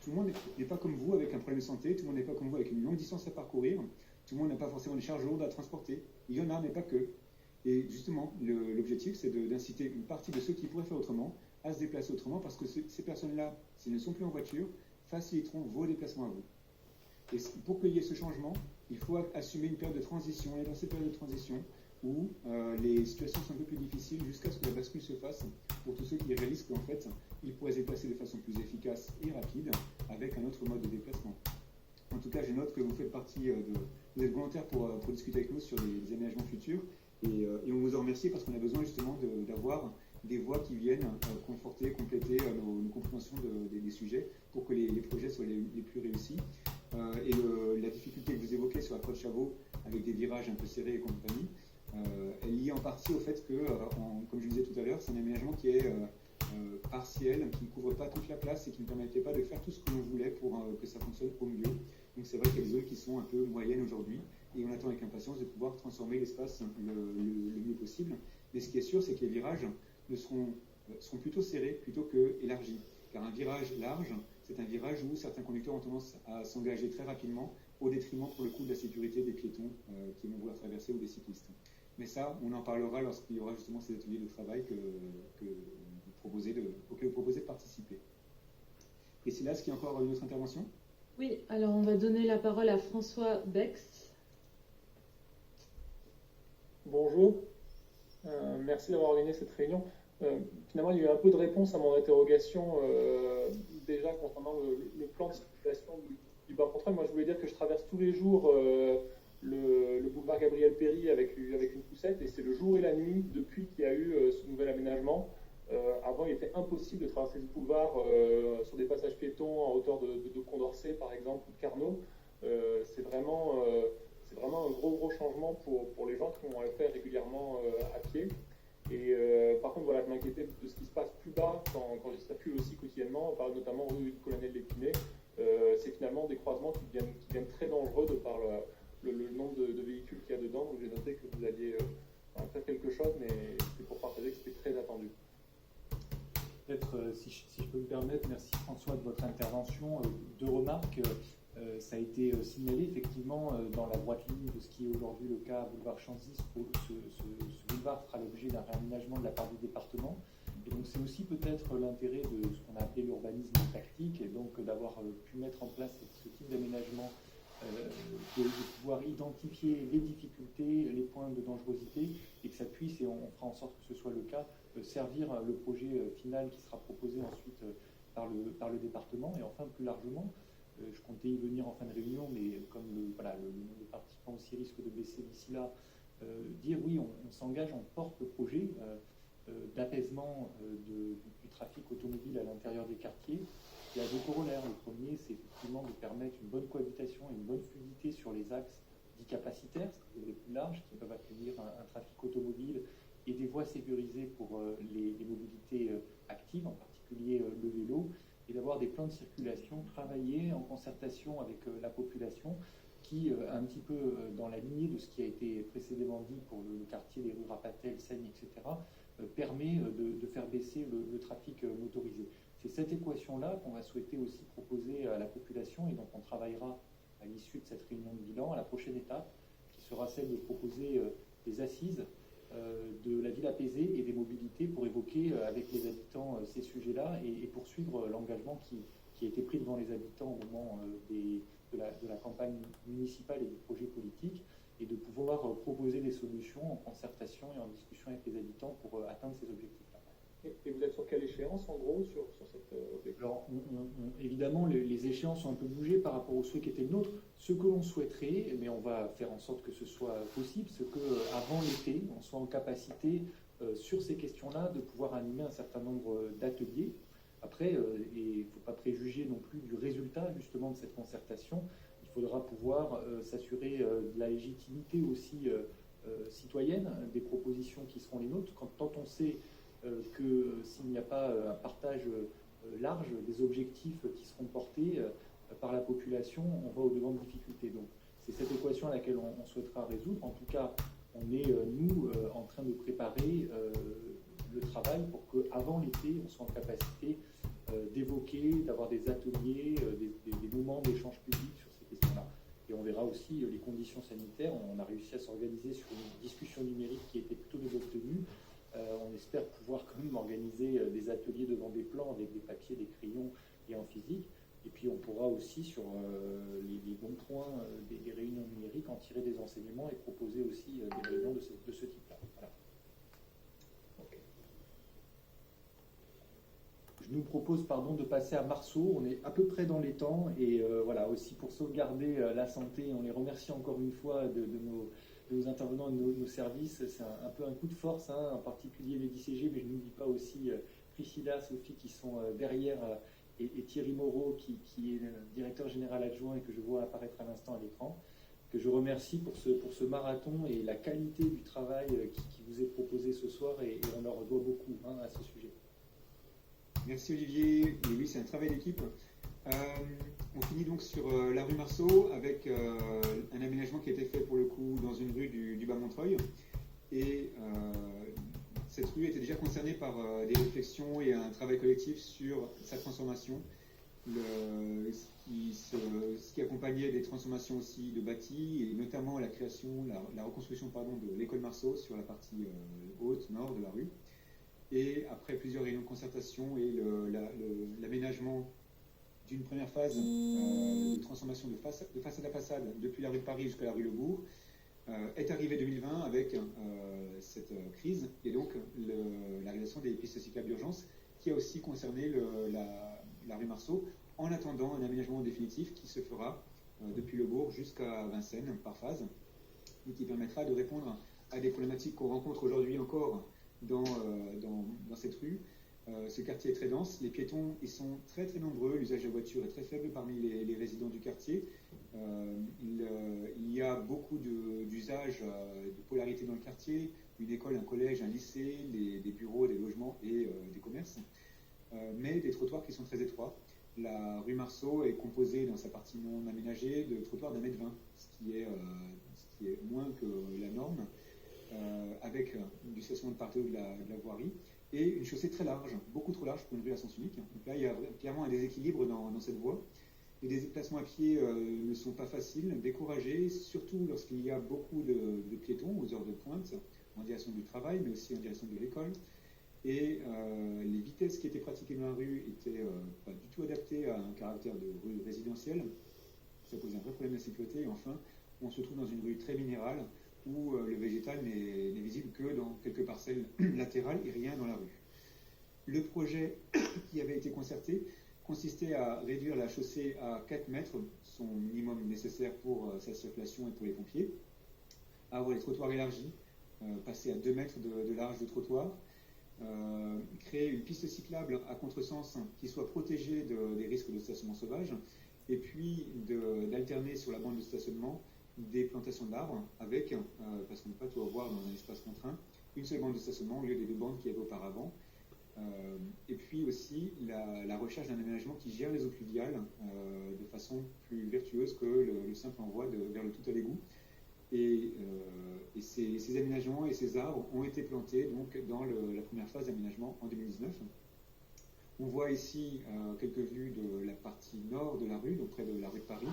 Tout le monde n'est pas comme vous avec un problème de santé, tout le monde n'est pas comme vous avec une longue distance à parcourir, tout le monde n'a pas forcément des charges lourdes à transporter. Il y en a, mais pas que. Et justement, l'objectif, c'est d'inciter une partie de ceux qui pourraient faire autrement à se déplacer autrement, parce que ces personnes-là, s'ils ne sont plus en voiture, faciliteront vos déplacements à vous. Et pour qu'il y ait ce changement, il faut assumer une période de transition. Et dans cette période de transition, où les situations sont un peu plus difficiles jusqu'à ce que la bascule se fasse pour tous ceux qui réalisent qu'en fait, ils pourraient se déplacer de façon plus efficace et rapide avec un autre mode de déplacement. En tout cas, je note que vous faites partie vous êtes volontaire pour discuter avec nous sur des aménagements futurs et on vous en remercie parce qu'on a besoin justement d'avoir des voix qui viennent conforter, compléter nos compréhensions des sujets pour que les projets soient les plus réussis. La difficulté que vous évoquez sur la Croix de Chavaux avec des virages un peu serrés et compagnie, elle est liée en partie au fait que, comme je le disais tout à l'heure, c'est un aménagement qui est partiel, qui ne couvre pas toute la place et qui ne permettait pas de faire tout ce que l'on voulait pour que ça fonctionne au mieux. Donc c'est vrai qu'il y a des zones qui sont un peu moyennes aujourd'hui et on attend avec impatience de pouvoir transformer l'espace le mieux possible. Mais ce qui est sûr, c'est que les virages seront plutôt serrés plutôt qu'élargis. Car un virage large, c'est un virage où certains conducteurs ont tendance à s'engager très rapidement au détriment pour le coup de la sécurité des piétons qui vont vouloir traverser ou des cyclistes. Mais ça, on en parlera lorsqu'il y aura justement ces ateliers de travail auxquels vous proposez de participer. Et c'est là, est-ce qu'il y a encore une autre intervention ? Oui, alors on va donner la parole à François Bex. Bonjour, merci d'avoir organisé cette réunion. Finalement, il y a eu un peu de réponse à mon interrogation déjà concernant le plan de circulation du bas Montreuil. Moi, je voulais dire que je traverse tous les jours le boulevard Gabriel Péri avec une poussette et c'est le jour et la nuit depuis qu'il y a eu ce nouvel aménagement. Avant, il était impossible de traverser ce boulevard sur des passages piétons en hauteur de Condorcet, par exemple, ou de Carnot. C'est vraiment un gros changement pour les gens qui vont le faire régulièrement à pied. Et par contre, voilà, je m'inquiétais de ce qui se passe plus bas quand je circule aussi quotidiennement. On parle notamment rue du Colonel Lépinay. C'est finalement des croisements qui deviennent très dangereux de par le nombre de véhicules qu'il y a dedans. Donc j'ai noté que vous alliez faire quelque chose, mais c'est pour partager que c'était très attendu. Peut-être, si je peux me permettre, merci François de votre intervention. Deux remarques. Ça a été signalé effectivement dans la droite ligne de ce qui est aujourd'hui le cas boulevard Chanzy. Ce boulevard fera l'objet d'un réaménagement de la part du département. Et donc c'est aussi peut-être l'intérêt de ce qu'on a appelé l'urbanisme tactique, et donc d'avoir pu mettre en place ce type d'aménagement, de pouvoir identifier les difficultés, les points de dangerosité, et que ça puisse, et on fera en sorte que ce soit le cas, servir le projet final qui sera proposé ensuite par le département. Et enfin plus largement, je comptais y venir en fin de réunion, mais comme le nombre de participants aussi risque de baisser d'ici là, dire oui, on s'engage, on porte le projet d'apaisement du trafic automobile à l'intérieur des quartiers. Il y a deux corollaires. Le premier, c'est effectivement de permettre une bonne cohabitation et une bonne fluidité sur les axes dits capacitaires, c'est-à-dire les plus larges, qui peuvent accueillir un trafic automobile, et des voies sécurisées pour les mobilités actives, en particulier le vélo, et d'avoir des plans de circulation travaillés en concertation avec la population, qui, un petit peu dans la lignée de ce qui a été précédemment dit pour le quartier des rues Rapatel, Seigne, etc., permet de faire baisser le trafic motorisé. C'est cette équation-là qu'on va souhaiter aussi proposer à la population, et donc on travaillera à l'issue de cette réunion de bilan à la prochaine étape, qui sera celle de proposer des assises de la ville apaisée et des mobilités pour évoquer avec les habitants ces sujets-là et poursuivre l'engagement qui a été pris devant les habitants au moment de la campagne municipale et du projet politique, et de pouvoir proposer des solutions en concertation et en discussion avec les habitants pour atteindre ces objectifs-là. Et vous êtes sur quelle échéance, en gros, sur cette objectif? Alors, évidemment, les échéances ont un peu bougé par rapport au souhait qui était le nôtre. Ce que l'on souhaiterait, mais on va faire en sorte que ce soit possible, c'est qu'avant l'été, on soit en capacité, sur ces questions-là, de pouvoir animer un certain nombre d'ateliers. Après, il ne faut pas préjuger non plus du résultat, justement, de cette concertation. Il faudra pouvoir s'assurer de la légitimité aussi citoyenne des propositions qui seront les nôtres. Tant on sait que s'il n'y a pas un partage large des objectifs qui seront portés par la population, on va au-devant de difficultés. Donc c'est cette équation à laquelle on souhaitera résoudre. En tout cas, on est, nous, en train de préparer le travail pour qu'avant l'été, on soit en capacité d'évoquer, d'avoir des ateliers, des moments d'échange public sur ces questions-là. Et on verra aussi les conditions sanitaires. On a réussi à s'organiser sur une discussion numérique qui était plutôt de bonne tenue. On espère pouvoir quand même organiser des ateliers devant des plans avec des papiers, des crayons et en physique. Et puis on pourra aussi, sur les bons points des réunions numériques, en tirer des enseignements et proposer aussi des réunions de ce type-là. Voilà. Okay. Je nous propose de passer à Marceau. On est à peu près dans les temps. Et voilà, aussi pour sauvegarder la santé, on les remercie encore une fois de nos intervenants et de nos services. C'est un peu un coup de force, en particulier les DCG, mais je n'oublie pas aussi Priscilla, Sophie qui sont derrière, et Thierry Moreau qui est le directeur général adjoint et que je vois apparaître à l'instant à l'écran, que je remercie pour ce marathon et la qualité du travail qui vous est proposé ce soir, et on leur doit beaucoup à ce sujet. Merci Olivier. Et oui, c'est un travail d'équipe. On finit donc sur la rue Marceau avec un aménagement qui a été fait pour le coup dans une rue du Bas-Montreuil. Et cette rue était déjà concernée par des réflexions et un travail collectif sur sa transformation. Ce qui accompagnait des transformations aussi de bâtis, et notamment la création, la reconstruction de l'école Marceau sur la partie haute, nord de la rue. Et après plusieurs réunions de concertation et l'aménagement d'une première phase de transformation de façade à façade depuis la rue de Paris jusqu'à la rue Le Bourg, est arrivé 2020 avec cette crise, et donc la réalisation des pistes cyclables d'urgence qui a aussi concerné la rue Marceau, en attendant un aménagement définitif qui se fera depuis Le Bourg jusqu'à Vincennes par phase, et qui permettra de répondre à des problématiques qu'on rencontre aujourd'hui encore dans cette rue. Ce quartier est très dense, les piétons ils sont très très nombreux, l'usage de la voiture est très faible parmi les résidents du quartier. Il y a beaucoup d'usages de polarité dans le quartier, une école, un collège, un lycée, des bureaux, des logements et des commerces, mais des trottoirs qui sont très étroits. La rue Marceau est composée dans sa partie non aménagée de trottoirs d'1,20 m, ce qui est moins que la norme, avec du stationnement de part et d'autre de la voirie, et une chaussée très large, beaucoup trop large pour une rue à sens unique. Donc là, il y a clairement un déséquilibre dans cette voie. Les déplacements à pied ne sont pas faciles, découragés, surtout lorsqu'il y a beaucoup de piétons aux heures de pointe, en direction du travail, mais aussi en direction de l'école. Et les vitesses qui étaient pratiquées dans la rue étaient pas du tout adaptées à un caractère de rue résidentielle. Ça posait un vrai problème de sécurité. Et enfin, on se trouve dans une rue très minérale où le végétal n'est visible que dans quelques parcelles latérales et rien dans la rue. Le projet qui avait été concerté consistait à réduire la chaussée à 4 mètres, son minimum nécessaire pour sa circulation et pour les pompiers, à avoir les trottoirs élargis, passer à 2 mètres de large de trottoir, créer une piste cyclable à contresens qui soit protégée des risques de stationnement sauvage, et puis d'alterner sur la bande de stationnement des plantations d'arbres avec, parce qu'on ne peut pas tout avoir dans un espace contraint, une seule bande de stationnement au lieu des 2 bandes qu'il y avait auparavant. Et puis aussi la recherche d'un aménagement qui gère les eaux pluviales de façon plus vertueuse que le simple envoi vers le tout à l'égout. Et ces aménagements et ces arbres ont été plantés donc, dans la première phase d'aménagement en 2019. On voit ici quelques vues de la partie nord de la rue, donc près de la rue de Paris,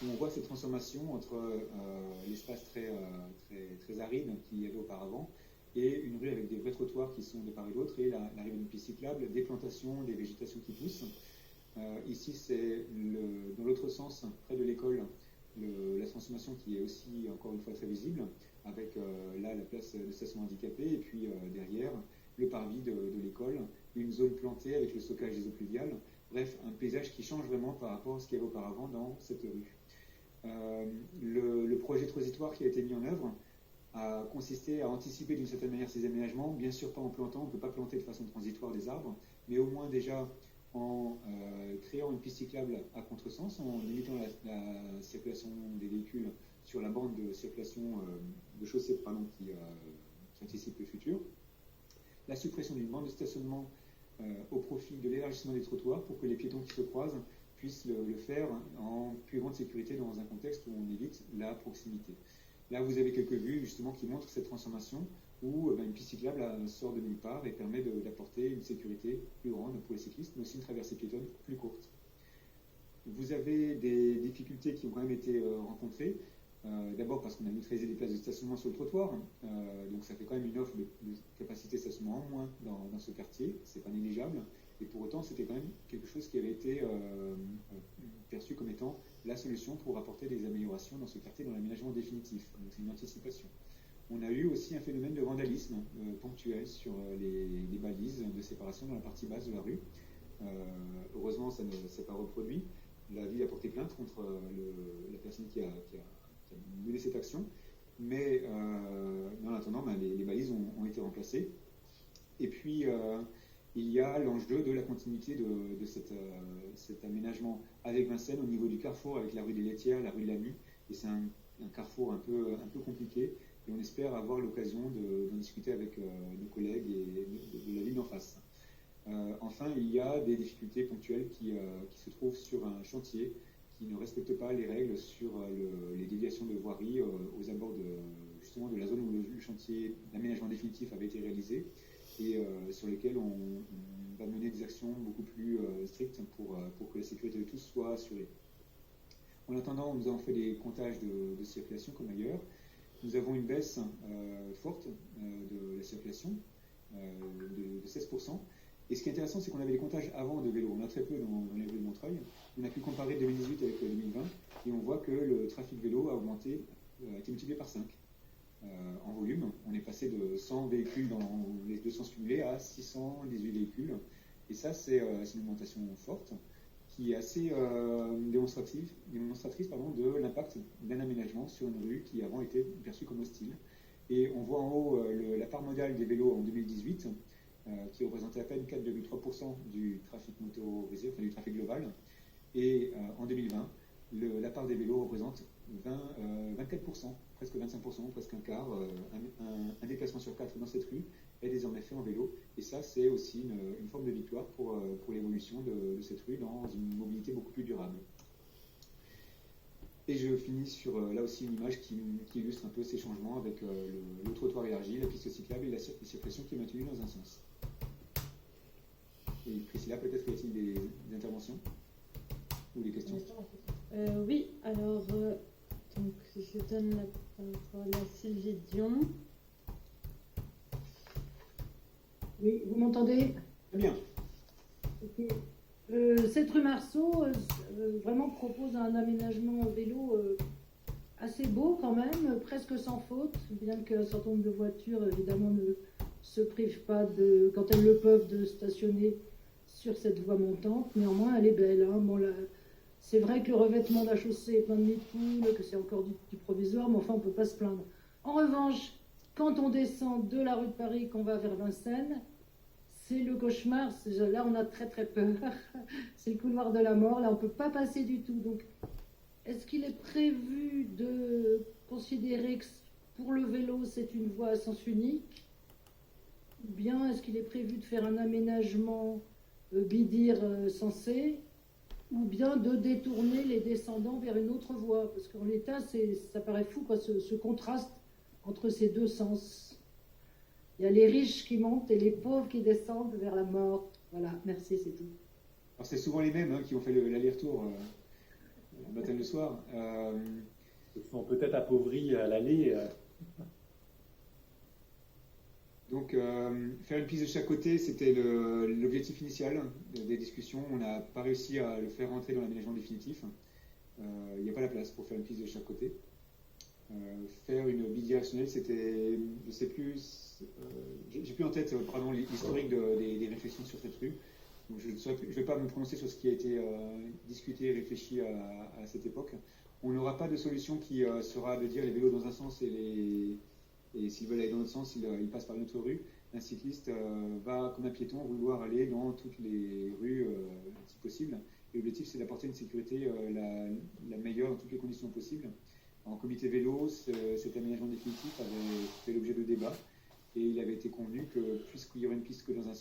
où on voit cette transformation entre l'espace très aride qu'il y avait auparavant et une rue avec des vrais trottoirs qui sont de part et d'autre, et l'arrivée d'une piste cyclable, des plantations, des végétations qui poussent. Ici, c'est dans l'autre sens, près de l'école, la transformation qui est aussi, encore une fois, très visible, avec là la place de stationnement handicapé, et puis derrière, le parvis de l'école, une zone plantée avec le stockage des eaux pluviales. Bref, un paysage qui change vraiment par rapport à ce qu'il y avait auparavant dans cette rue. Le projet transitoire qui a été mis en œuvre a consisté à anticiper d'une certaine manière ces aménagements, bien sûr pas en plantant, on ne peut pas planter de façon transitoire des arbres, mais au moins déjà en créant une piste cyclable à contresens, en limitant la circulation des véhicules sur la bande de circulation de chaussée qui anticipe le futur, la suppression d'une bande de stationnement au profit de l'élargissement des trottoirs pour que les piétons qui se croisent puissent le faire en plus grande sécurité dans un contexte où on évite la proximité. Là, vous avez quelques vues justement qui montrent cette transformation où une piste cyclable sort de nulle part et permet d'apporter une sécurité plus grande pour les cyclistes, mais aussi une traversée piétonne plus courte. Vous avez des difficultés qui ont quand même été rencontrées. D'abord parce qu'on a neutralisé des places de stationnement sur le trottoir, donc ça fait quand même une offre de capacité de stationnement en moins dans ce quartier, c'est pas négligeable, et pour autant c'était quand même quelque chose qui avait été perçu comme étant la solution pour apporter des améliorations dans ce quartier dans l'aménagement définitif, donc c'est une anticipation. On a eu aussi un phénomène de vandalisme ponctuel sur les balises de séparation dans la partie basse de la rue. Heureusement ça ne s'est pas reproduit, la ville a porté plainte contre la personne qui a mené cette action, mais en attendant, les balises ont été remplacées. Et puis, il y a l'enjeu de la continuité de cet aménagement avec Vincennes au niveau du carrefour avec la rue des Laitières, la rue de la Mue, et c'est un carrefour un peu compliqué, et on espère avoir l'occasion d'en discuter avec nos collègues et de la ville d'en face. Enfin, il y a des difficultés ponctuelles qui se trouvent sur un chantier qui ne respectent pas les règles sur les déviations de voirie aux abords justement de la zone où le chantier d'aménagement définitif avait été réalisé et sur lesquels on va mener des actions beaucoup plus strictes pour que la sécurité de tous soit assurée. En attendant, nous avons fait des comptages de circulation comme ailleurs. Nous avons une baisse forte de la circulation de 16%. Et ce qui est intéressant, c'est qu'on avait les comptages avant de vélo. On a très peu dans les rues de Montreuil. On a pu comparer 2018 avec 2020 et on voit que le trafic vélo a augmenté, a été multiplié par 5 en volume. On est passé de 100 véhicules dans les deux sens cumulés à 618 véhicules. Et ça, c'est une augmentation forte qui est assez démonstratrice de l'impact d'un aménagement sur une rue qui avant était perçue comme hostile. Et on voit en haut la part modale des vélos en 2018, qui représentait à peine 4,3% du trafic motorisé, enfin du trafic global. Et en 2020, la part des vélos représente 24%, presque 25%, presque un quart. Un déplacement sur 4 dans cette rue est désormais fait en vélo. Et ça, c'est aussi une forme de victoire pour l'évolution de cette rue dans une mobilité beaucoup plus durable. Et je finis sur là aussi une image qui illustre un peu ces changements avec le trottoir élargi, la piste cyclable et la circulation qui est maintenue dans un sens. Et Priscilla, peut-être y a-t-il des interventions? ou les questions. Oui, alors, donc, je donne la parole à Sylvie Dion. Oui, vous m'entendez? Très bien. Ok. Cette rue Marceau vraiment propose un aménagement vélo assez beau quand même, presque sans faute, bien qu'un certain nombre de voitures évidemment ne se privent pas quand elles le peuvent de stationner sur cette voie montante. Néanmoins, elle est belle. Hein. Bon, c'est vrai que le revêtement de la chaussée est plein de nids de poules, que c'est encore du provisoire, mais enfin on ne peut pas se plaindre. En revanche, quand on descend de la rue de Paris, qu'on va vers Vincennes, c'est le cauchemar. Là, on a très très peur. C'est le couloir de la mort. Là, on ne peut pas passer du tout. Donc, est-ce qu'il est prévu de considérer que pour le vélo, c'est une voie à sens unique? Ou bien est-ce qu'il est prévu de faire un aménagement bidire sensé? Ou bien de détourner les descendants vers une autre voie? Parce qu'en l'état, ça paraît fou, quoi, ce contraste entre ces deux sens. Il y a les riches qui montent et les pauvres qui descendent vers la mort. Voilà, merci, c'est tout. Alors c'est souvent les mêmes qui ont fait l'aller-retour le matin et le soir. Ils sont peut-être appauvris à l'aller. Donc faire une piste de chaque côté, c'était l'objectif initial des discussions. On n'a pas réussi à le faire rentrer dans l'aménagement définitif. Il n'y a pas la place pour faire une piste de chaque côté. Faire une bidirectionnelle, c'était, je sais plus, j'ai plus en tête l'historique des réflexions sur cette rue. Donc je ne vais pas me prononcer sur ce qui a été discuté et réfléchi à cette époque. On n'aura pas de solution qui sera de dire les vélos dans un sens et s'ils veulent aller dans l'autre sens, ils passent par une autre rue. Un cycliste va, comme un piéton, vouloir aller dans toutes les rues si possible. Et l'objectif, c'est d'apporter une sécurité la meilleure dans toutes les conditions possibles. En comité vélo, cet aménagement définitif avait fait l'objet de débats et il avait été convenu que puisqu'il y aurait une piste que dans un